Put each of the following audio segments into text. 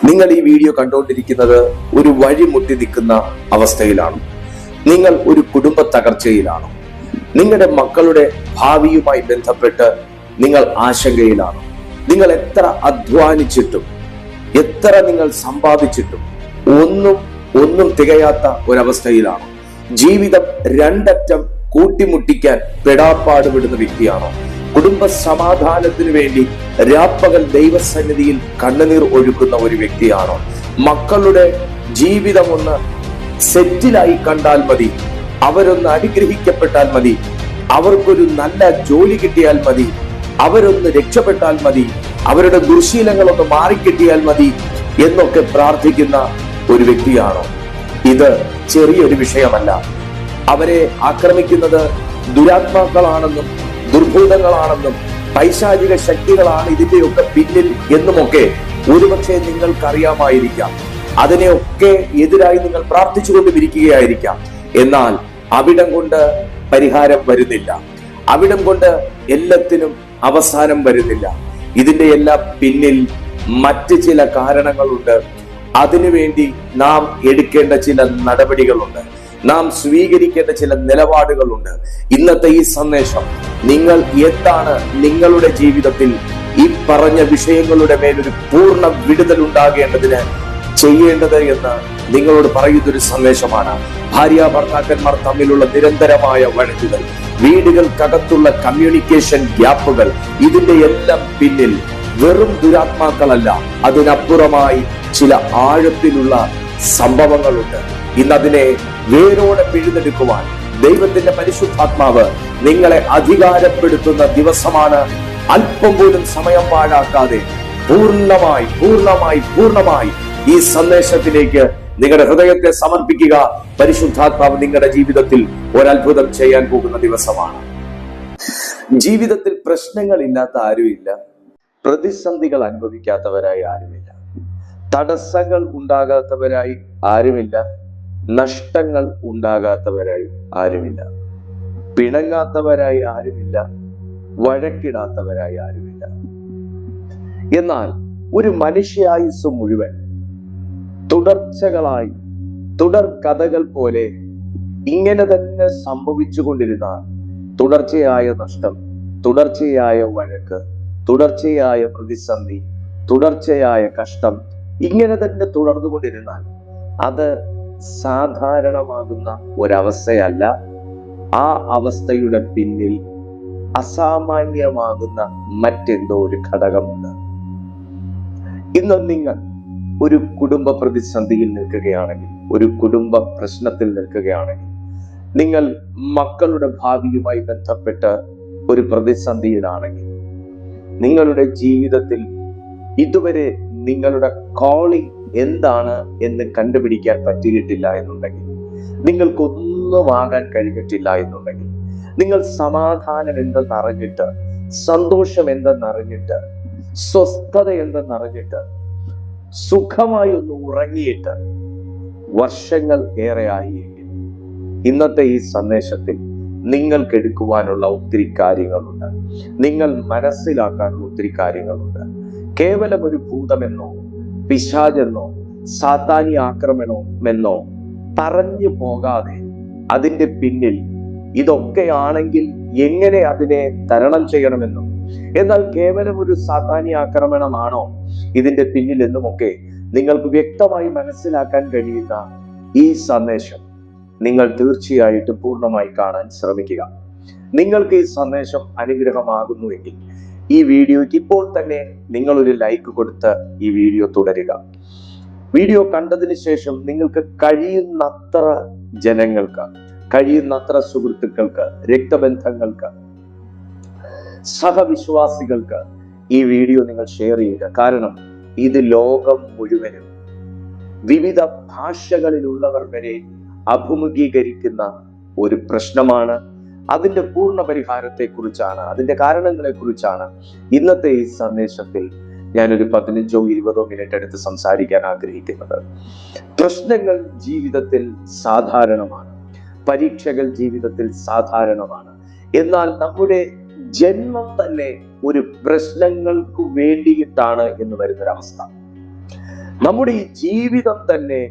നിങ്ങൾ ഈ വീഡിയോ കണ്ടുകൊണ്ടിരിക്കുന്നത് ഒരു വഴിമുട്ടി നിൽക്കുന്ന അവസ്ഥയിലാണ്. നിങ്ങൾ ഒരു കുടുംബ തകർച്ചയിലാണ്. നിങ്ങളുടെ മക്കളുടെ ഭാവിയുമായി ബന്ധപ്പെട്ട് നിങ്ങൾ ആശങ്കയിലാണ്. നിങ്ങൾ എത്ര അധ്വാനിച്ചിട്ടും എത്ര നിങ്ങൾ സമ്പാദിച്ചിട്ടും ഒന്നും തികയാത്ത ഒരവസ്ഥയിലാണ്. ജീവിതം രണ്ടറ്റം കൂട്ടിമുട്ടിക്കാൻ പെടാപ്പാടുപെടുന്ന വ്യക്തിയാണോ? കുടുംബ സമാധാനത്തിന് വേണ്ടി രാപ്പകൽ ദൈവസന്നിധിയിൽ കണ്ണുനീർ ഒഴുക്കുന്ന ഒരു വ്യക്തിയാണോ? മക്കളുടെ ജീവിതം ഒന്ന് സെറ്റിലായി കണ്ടാൽ മതി, അവരൊന്ന് അനുഗ്രഹിക്കപ്പെട്ടാൽ മതി, അവർക്കൊരു നല്ല ജോലി കിട്ടിയാൽ മതി, അവരൊന്ന് രക്ഷപ്പെട്ടാൽ മതി, അവരുടെ ദുർശീലങ്ങളൊന്ന് മാറിക്കിട്ടിയാൽ മതി എന്നൊക്കെ പ്രാർത്ഥിക്കുന്ന ഒരു വ്യക്തിയാണോ? ഇത് ചെറിയൊരു വിഷയമല്ല. അവരെ ആക്രമിക്കുന്നത് ദുരാത്മാക്കളാണെന്നും ദുർഭൂതങ്ങളാണെന്നും പൈശാചിക ശക്തികളാണ് ഇതിന്റെയൊക്കെ പിന്നിൽ എന്നുമൊക്കെ ഒരുപക്ഷെ നിങ്ങൾക്കറിയാമായിരിക്കാം. അതിനെയൊക്കെ എതിരായി നിങ്ങൾ പ്രാർത്ഥിച്ചുകൊണ്ടിരിക്കുകയായിരിക്കാം. എന്നാൽ അവിടം കൊണ്ട് പരിഹാരം വരുന്നില്ല. അവിടം കൊണ്ട് എല്ലാത്തിനും അവസാനം വരുന്നില്ല. ഇതിന്റെ എല്ലാം പിന്നിൽ മറ്റ് ചില കാരണങ്ങളുണ്ട്. അതിനുവേണ്ടി നാം എടുക്കേണ്ട ചില നടപടികളുണ്ട്, നാം സ്വീകരിക്കേണ്ട ചില നിലപാടുകളുണ്ട്. ഇന്നത്തെ ഈ സന്ദേശം നിങ്ങൾ എന്താണ് നിങ്ങളുടെ ജീവിതത്തിൽ ഈ പറഞ്ഞ വിഷയങ്ങളുടെ മേലൊരു പൂർണ്ണ വിടുതൽ ഉണ്ടാകേണ്ടതിന് ചെയ്യേണ്ടത് എന്ന് നിങ്ങളോട് പറയുന്നൊരു സന്ദേശമാണ്. ഭാര്യ ഭർത്താക്കന്മാർ തമ്മിലുള്ള നിരന്തരമായ വഴക്കുകൾ, വീടുകൾക്കകത്തുള്ള കമ്മ്യൂണിക്കേഷൻ ഗ്യാപ്പുകൾ, ഇതിന്റെ എല്ലാം പിന്നിൽ വെറും ദുരാത്മാക്കളല്ല, അതിനപ്പുറമായി ചില ആഴത്തിലുള്ള സംഭവങ്ങളുണ്ട്. ഇന്നതിനെ വേരോടെ പിഴുതെടുക്കുവാൻ ദൈവത്തിന്റെ പരിശുദ്ധാത്മാവ് നിങ്ങളെ അധികാരപ്പെടുത്തുന്ന ദിവസമാണ്. അല്പം പോലും സമയം പാഴാക്കാതെ പൂർണ്ണമായി ഈ സന്ദേശത്തിലേക്ക് നിങ്ങളുടെ ഹൃദയത്തെ സമർപ്പിക്കുക. പരിശുദ്ധാത്മാവ് നിങ്ങളുടെ ജീവിതത്തിൽ ഒരത്ഭുതം ചെയ്യാൻ പോകുന്ന ദിവസമാണ്. ജീവിതത്തിൽ പ്രശ്നങ്ങളില്ലാത്ത ആരുമില്ല, പ്രതിസന്ധികൾ അനുഭവിക്കാത്തവരായി ആരുമില്ല, തടസ്സങ്ങൾ ഉണ്ടാകാത്തവരായി ആരുമില്ല, നഷ്ടങ്ങൾ ഉണ്ടാകാത്തവരായി ആരുമില്ല, പിണങ്ങാത്തവരായി ആരുമില്ല, വഴക്കിടാത്തവരായി ആരുമില്ല. എന്നാൽ ഒരു മനുഷ്യായുസ് മുഴുവൻ തുടർച്ചകളായി തുടർ കഥകൾ പോലെ ഇങ്ങനെ തന്നെ സംഭവിച്ചു കൊണ്ടിരുന്നാൽ തുടർച്ചയായ നഷ്ടം, തുടർച്ചയായ വഴക്ക്, തുടർച്ചയായ പ്രതിസന്ധി, തുടർച്ചയായ കഷ്ടം ഇങ്ങനെ തന്നെ തുടർന്നുകൊണ്ടിരുന്നാൽ അത് സാധാരണമാകുന്ന ഒരവസ്ഥയല്ല. ആ അവസ്ഥയുടെ പിന്നിൽ അസാമാന്യമാകുന്ന മറ്റെന്തോ ഒരു ഘടകമുണ്ട്. ഇന്ന് നിങ്ങൾ ഒരു കുടുംബ പ്രതിസന്ധിയിൽ നിൽക്കുകയാണെങ്കിൽ, ഒരു കുടുംബ പ്രശ്നത്തിൽ നിൽക്കുകയാണെങ്കിൽ, നിങ്ങൾ മക്കളുടെ ഭാവിയുമായി ബന്ധപ്പെട്ട് ഒരു പ്രതിസന്ധിയിലാണെങ്കിൽ, നിങ്ങളുടെ ജീവിതത്തിൽ ഇതുവരെ നിങ്ങളുടെ കോളിംഗ് എന്താണ് എന്ന് കണ്ടുപിടിക്കാൻ പറ്റിയിട്ടില്ല എന്നുണ്ടെങ്കിൽ, നിങ്ങൾക്കൊന്നും ആകാൻ കഴിഞ്ഞിട്ടില്ല എന്നുണ്ടെങ്കിൽ, നിങ്ങൾ സമാധാനം എന്തെന്നറിഞ്ഞിട്ട്, സന്തോഷം എന്തെന്നറിഞ്ഞിട്ട്, സ്വസ്ഥത എന്തെന്നറിഞ്ഞിട്ട്, സുഖമായി ഒന്ന് ഉറങ്ങിയിട്ട് വർഷങ്ങൾ ഏറെയായി എങ്കിൽ, ഇന്നത്തെ ഈ സന്ദേശത്തിൽ നിങ്ങൾക്ക് എടുക്കുവാനുള്ള ഒത്തിരി കാര്യങ്ങളുണ്ട്, നിങ്ങൾ മനസ്സിലാക്കാനുള്ള ഒത്തിരി കാര്യങ്ങളുണ്ട്. കേവലം ഒരു ഭൂതമെന്നോ പിശാചെന്നോ സാത്താനി ആക്രമണമെന്നോ പറഞ്ഞു പോകാതെ അതിന്റെ പിന്നിൽ ഇതൊക്കെയാണെങ്കിൽ എങ്ങനെ അതിനെ തരണം ചെയ്യണമെന്നും, എന്നാൽ കേവലം ഒരു സാത്താനി ആക്രമണമാണോ ഇതിന്റെ പിന്നിൽ എന്നുമൊക്കെ നിങ്ങൾക്ക് വ്യക്തമായി മനസ്സിലാക്കാൻ കഴിയുന്ന ഈ സന്ദേശം നിങ്ങൾ തീർച്ചയായിട്ടും പൂർണ്ണമായി കാണാൻ ശ്രമിക്കുക. നിങ്ങൾക്ക് ഈ സന്ദേശം അനുഗ്രഹമാകുന്നുവെങ്കിൽ ഈ വീഡിയോയ്ക്ക് ഇപ്പോൾ തന്നെ നിങ്ങൾ ഒരു ലൈക്ക് കൊടുത്ത് ഈ വീഡിയോ തുടരുക. വീഡിയോ കണ്ടതിന് ശേഷം നിങ്ങൾക്ക് കഴിയുന്നത്ര ജനങ്ങൾക്ക്, കഴിയുന്നത്ര സുഹൃത്തുക്കൾക്ക്, രക്തബന്ധങ്ങൾക്ക്, സഹവിശ്വാസികൾക്ക് ഈ വീഡിയോ നിങ്ങൾ ഷെയർ ചെയ്യുക. കാരണം ഇത് ലോകം മുഴുവനും, വിവിധ ഭാഷകളിലുള്ളവർ വരെ അഭിമുഖീകരിക്കുന്ന ഒരു പ്രശ്നമാണ്. അതിന്റെ പൂർണ്ണ പരിഹാരത്തെ കുറിച്ചാണ്, അതിന്റെ കാരണങ്ങളെ കുറിച്ചാണ് ഇന്നത്തെ ഈ സന്ദേശത്തിൽ ഞാനൊരു 15-20 മിനിറ്റ് എടുത്ത് സംസാരിക്കാൻ ആഗ്രഹിക്കുന്നത്. പ്രശ്നങ്ങൾ ജീവിതത്തിൽ സാധാരണമാണ്, പരീക്ഷകൾ ജീവിതത്തിൽ സാധാരണമാണ്. എന്നാൽ നമ്മുടെ ജന്മം തന്നെ ഒരു പ്രശ്നങ്ങൾക്ക് വേണ്ടിയിട്ടാണ് എന്ന് വരുന്നൊരവസ്ഥ. നമ്മുടെ ഈ ജീവിതം തന്നെ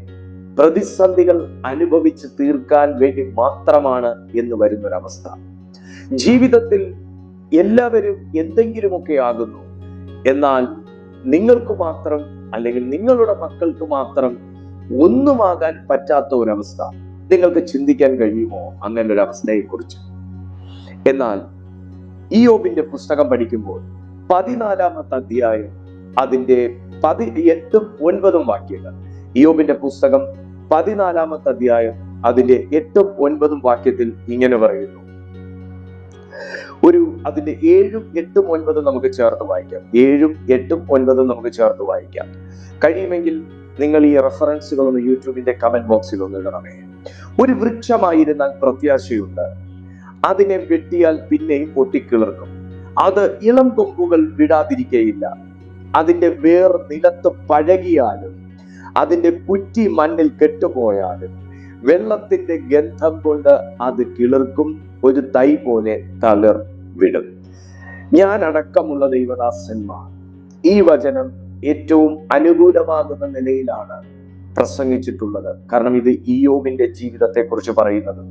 പ്രതിസന്ധികൾ അനുഭവിച്ച് തീർക്കാൻ വേണ്ടി മാത്രമാണ് എന്ന് വരുന്നൊരവസ്ഥ. ജീവിതത്തിൽ എല്ലാവരും എന്തെങ്കിലുമൊക്കെ ആകുന്നു, എന്നാൽ നിങ്ങൾക്ക് മാത്രം അല്ലെങ്കിൽ നിങ്ങളുടെ മക്കൾക്ക് മാത്രം ഒന്നുമാകാൻ പറ്റാത്ത ഒരവസ്ഥ. നിങ്ങൾക്ക് ചിന്തിക്കാൻ കഴിയുമോ അങ്ങനെ ഒരു അവസ്ഥയെ കുറിച്ച്? എന്നാൽ ഇയ്യോബിന്റെ പുസ്തകം പഠിക്കുമ്പോൾ 14-ാമത്തെ അധ്യായം അതിന്റെ 8ഉം 9ഉം വാക്യങ്ങൾ, ഇയ്യോബിന്റെ പുസ്തകം 14-ാമത്തെ അധ്യായം അതിന്റെ 8ഉം 9ഉം വാക്യത്തിൽ ഇങ്ങനെ പറയുന്നു. അതിന്റെ 7ഉം 8ഉം 9ഉം നമുക്ക് ചേർത്ത് വായിക്കാം. 7ഉം 8ഉം 9ഉം നമുക്ക് ചേർത്ത് വായിക്കാം. കഴിയുമെങ്കിൽ നിങ്ങൾ ഈ റെഫറൻസുകളൊന്ന് യൂട്യൂബിന്റെ കമന്റ് ബോക്സിൽ ഒന്ന് ഇടണമേ. ഒരു വൃക്ഷമായിരുന്നാൽ പ്രത്യാശയുണ്ട്, അതിനെ വെട്ടിയാൽ പിന്നെയും പൊട്ടിക്കിളർക്കും. അത് ഇളം കൊമ്പുകൾ വിടാതിരിക്കയില്ല. അതിന്റെ വേർ നിലത്ത് പഴകിയാലും അതിന്റെ കുറ്റി മണ്ണിൽ കെട്ടുപോയാലും വെള്ളത്തിന്റെ ഗന്ധം കൊണ്ട് അത് കിളിർക്കും, ഒരു തൈ പോലെ തളിർ വിടും. ഞാൻ അടക്കമുള്ള ദൈവദാസന്മാർ ഈ വചനം ഏറ്റവും അനുകൂലമാകുന്ന നിലയിലാണ് പ്രസംഗിച്ചിട്ടുള്ളത്. കാരണം ഇത് ഇയ്യോബിന്റെ ജീവിതത്തെ കുറിച്ച് പറയുന്നത്.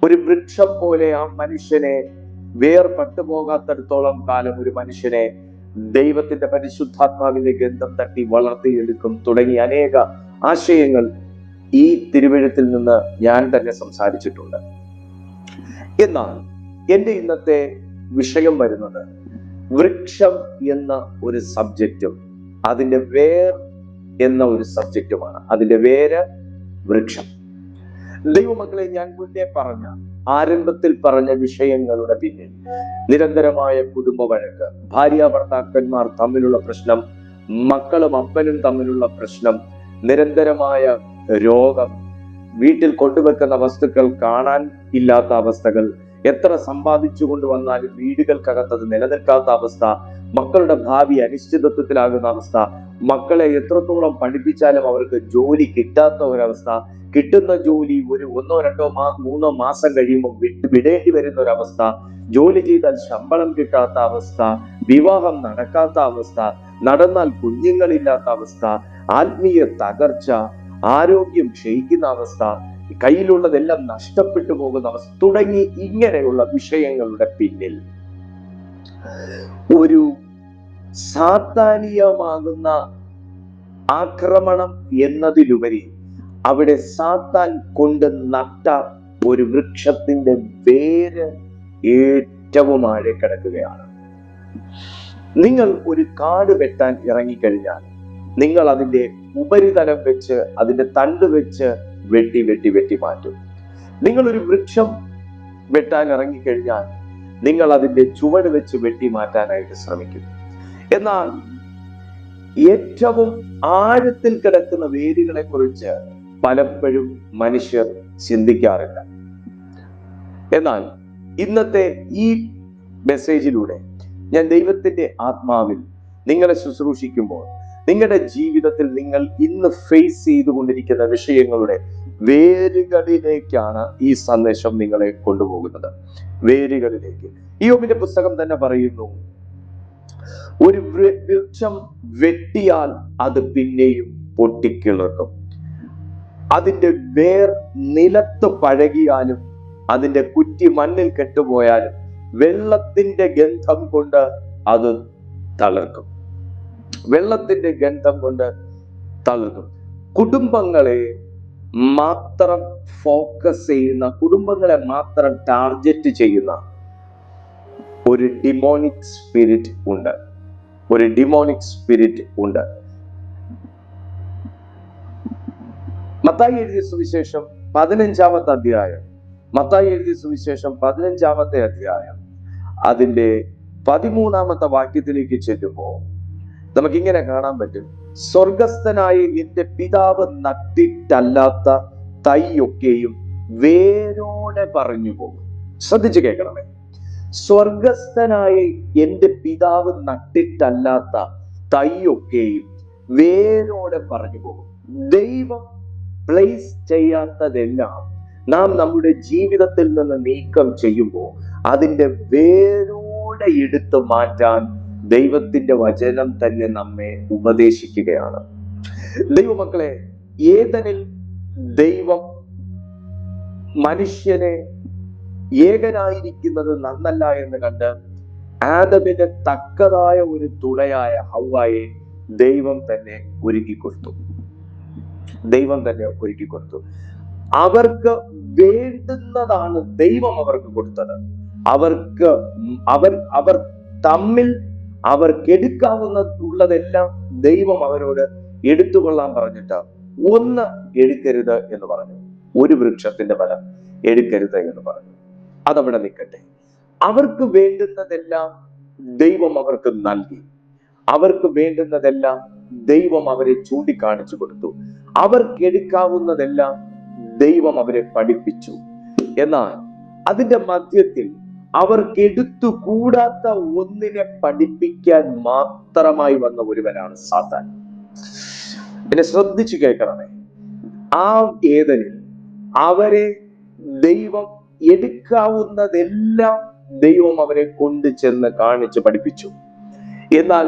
ഒരു വൃക്ഷം പോലെ ആ മനുഷ്യനെ വേർപെട്ടു പോകാത്തടത്തോളം കാലം ഒരു മനുഷ്യനെ ദൈവത്തിന്റെ പരിശുദ്ധാത്മാവിന്റെ ഗന്ധം തട്ടി വളർത്തിയെടുക്കും തുടങ്ങിയ അനേക ആശയങ്ങൾ ഈ തിരുവെഴുത്തിൽ നിന്ന് ഞാൻ തന്നെ സംസാരിച്ചിട്ടുണ്ട്. എന്നാൽ എൻ്റെ ഇന്നത്തെ വിഷയം വരുന്നത് വൃക്ഷം എന്ന ഒരു സബ്ജക്റ്റും അതിന്റെ വേർ എന്ന ഒരു സബ്ജക്റ്റുമാണ്. അതിന്റെ വേര് വൃക്ഷം. ദൈവമക്കളെ, ഞാൻ മുന്നേ ആരംഭത്തിൽ പറഞ്ഞ വിഷയങ്ങളുടെ പിന്നിൽ നിരന്തരമായ കുടുംബ വഴക്ക്, ഭാര്യ ഭർത്താക്കന്മാർ തമ്മിലുള്ള പ്രശ്നം, മക്കളും അപ്പനും തമ്മിലുള്ള പ്രശ്നം, നിരന്തരമായ രോഗം, വീട്ടിൽ കൊണ്ടുവെക്കുന്ന വസ്തുക്കൾ കാണാൻ ഇല്ലാത്ത അവസ്ഥകൾ, എത്ര സമ്പാദിച്ചു കൊണ്ടുവന്നാലും വീടുകൾക്കകത്തത് നിലനിൽക്കാത്ത അവസ്ഥ, മക്കളുടെ ഭാവി അനിശ്ചിതത്വത്തിലാകുന്ന അവസ്ഥ, മക്കളെ എത്രത്തോളം പഠിപ്പിച്ചാലും അവർക്ക് ജോലി കിട്ടാത്ത ഒരവസ്ഥ, കിട്ടുന്ന ജോലി ഒരു 1, 2, 3 മാസം കഴിയുമ്പോൾ വിടേണ്ടി വരുന്ന ഒരവസ്ഥ, ജോലി ചെയ്താൽ ശമ്പളം കിട്ടാത്ത അവസ്ഥ, വിവാഹം നടക്കാത്ത അവസ്ഥ, നടന്നാൽ കുഞ്ഞുങ്ങളില്ലാത്ത അവസ്ഥ, ആത്മീയ തകർച്ച, ആരോഗ്യം ക്ഷയിക്കുന്ന അവസ്ഥ, കയ്യിലുള്ളതെല്ലാം നഷ്ടപ്പെട്ടു പോകുന്ന അവസ്ഥ തുടങ്ങി ഇങ്ങനെയുള്ള വിഷയങ്ങളുടെ പിന്നിൽ ഒരു സാത്താനീയമാകുന്ന ആക്രമണം എന്നതിലുപരി അവിടെ സാത്താൻ കൊണ്ട് നട്ട ഒരു വൃക്ഷത്തിന്റെ വേര് ഏറ്റവും ആഴെ കിടക്കുകയാണ്. നിങ്ങൾ ഒരു കാട് വെട്ടാൻ ഇറങ്ങിക്കഴിഞ്ഞാൽ നിങ്ങൾ അതിന്റെ ഉപരിതലം വെച്ച് അതിന്റെ തണ്ട് വെച്ച് വെട്ടി വെട്ടി വെട്ടി മാറ്റും. നിങ്ങൾ ഒരു വൃക്ഷം വെട്ടാൻ ഇറങ്ങിക്കഴിഞ്ഞാൽ നിങ്ങൾ അതിന്റെ ചുവട് വെച്ച് വെട്ടി മാറ്റാനായിട്ട് ശ്രമിക്കും. എന്നാൽ ഏറ്റവും ആഴത്തിൽ കിടക്കുന്ന വേരുകളെ കുറിച്ച് പലപ്പോഴും മനുഷ്യർ ചിന്തിക്കാറില്ല. എന്നാൽ ഇന്നത്തെ ഈ മെസ്സേജിലൂടെ ഞാൻ ദൈവത്തിന്റെ ആത്മാവിൽ നിങ്ങളെ ശുശ്രൂഷിക്കുമ്പോൾ നിങ്ങളുടെ ജീവിതത്തിൽ നിങ്ങൾ ഇന്ന് ഫേസ് ചെയ്തുകൊണ്ടിരിക്കുന്ന വിഷയങ്ങളുടെ വേരുകളിലേക്കാണ് ഈ സന്ദേശം നിങ്ങളെ കൊണ്ടുപോകുന്നത്. വേരുകളിലേക്ക്. ഇയ്യോബിന്റെ പുസ്തകം തന്നെ പറയുന്നു, ഒരു വൃക്ഷം വെട്ടിയാൽ അത് പിന്നെയും പൊട്ടിക്കിളർക്കും. അതിന്റെ വേർ നിലത്ത് പഴകിയാലും അതിന്റെ കുറ്റി മണ്ണിൽ കെട്ടുപോയാലും വെള്ളത്തിന്റെ ഗന്ധം കൊണ്ട് അത് തളിർക്കും. വെള്ളത്തിന്റെ ഗന്ധം കൊണ്ട് തളിർക്കും. കുടുംബങ്ങളെ മാത്രം ഫോക്കസ് ചെയ്യുന്ന, കുടുംബങ്ങളെ മാത്രം ടാർഗറ്റ് ചെയ്യുന്ന ഒരു ഡിമോണിക് സ്പിരിറ്റ് ഉണ്ട്. ഒരു ഡിമോണിക് സ്പിരിറ്റ് ഉണ്ട്. മത്തായി എഴുതിയ സുവിശേഷം 15-ാമത്തെ അധ്യായം, മത്തായി എഴുതിയ സുവിശേഷം 15-ാമത്തെ അധ്യായം അതിന്റെ 13-ാമത്തെ വാക്യത്തിലേക്ക് ചെല്ലുമ്പോൾ നമുക്കിങ്ങനെ കാണാൻ പറ്റും, സ്വർഗസ്ഥനായ എന്റെ പിതാവ് നട്ടിട്ടല്ലാത്ത തൈയൊക്കെയും വേരോടെ പറഞ്ഞു പോകും. ശ്രദ്ധിച്ചു കേൾക്കണമേ. സ്വർഗസ്ഥനായ എന്റെ പിതാവ് നട്ടിട്ടല്ലാത്ത തൈയൊക്കെയും വേരോടെ പറഞ്ഞു പോകും. ദൈവം പ്ലേസ് ചെയ്യാത്തതെല്ലാം നാം നമ്മുടെ ജീവിതത്തിൽ നിന്ന് നീക്കം ചെയ്യുമ്പോൾ അതിന്റെ വേരോടെ എടുത്തു മാറ്റാൻ ദൈവത്തിന്റെ വചനം തന്നെ നമ്മെ ഉപദേശിക്കുകയാണ്. ദൈവമക്കളെ, ഏദനിൽ ദൈവം മനുഷ്യനെ ഏകനായിരിക്കുന്നത് നന്നല്ല എന്ന് കണ്ട് ആദമിന് തക്കതായ ഒരു തുണയായ ഹവ്വായെ ദൈവം തന്നെ ഒരുക്കി കൊടുത്തു. അവർക്ക് വേണ്ടുന്നതാണ് ദൈവം അവർക്ക് കൊടുത്തത്. അവർ തമ്മിൽ ഉള്ളതെല്ലാം ദൈവം അവരോട് എടുത്തുകൊള്ളാൻ പറഞ്ഞിട്ട് ഒന്ന് എടുക്കരുത് എന്ന് പറഞ്ഞു. ഒരു വൃക്ഷത്തിന്റെ ഫലം എടുക്കരുത് എന്ന് പറഞ്ഞു. അതവിടെ നിൽക്കട്ടെ. അവർക്ക് വേണ്ടുന്നതെല്ലാം ദൈവം അവർക്ക് നൽകി. അവർക്ക് വേണ്ടുന്നതെല്ലാം ദൈവം അവരെ ചൂണ്ടിക്കാണിച്ചു കൊടുത്തു. അവർക്ക് എടുക്കാവുന്നതെല്ലാം ദൈവം അവരെ പഠിപ്പിച്ചു. എന്നാൽ അതിന്റെ മധ്യത്തിൽ അവർക്ക് എടുത്തുകൂടാത്ത ഒന്നിനെ പഠിപ്പിക്കാൻ മാത്രമായി വന്ന ഒരുവനാണ് സാത്താൻ. പിന്നെ ശ്രദ്ധിച്ചു കേൾക്കണമേ, ആ ഏദനിൽ അവരെ ദൈവം എടുക്കാവുന്നതെല്ലാം ദൈവം അവരെ കൊണ്ട് ചെന്ന് കാണിച്ച് പഠിപ്പിച്ചു. എന്നാൽ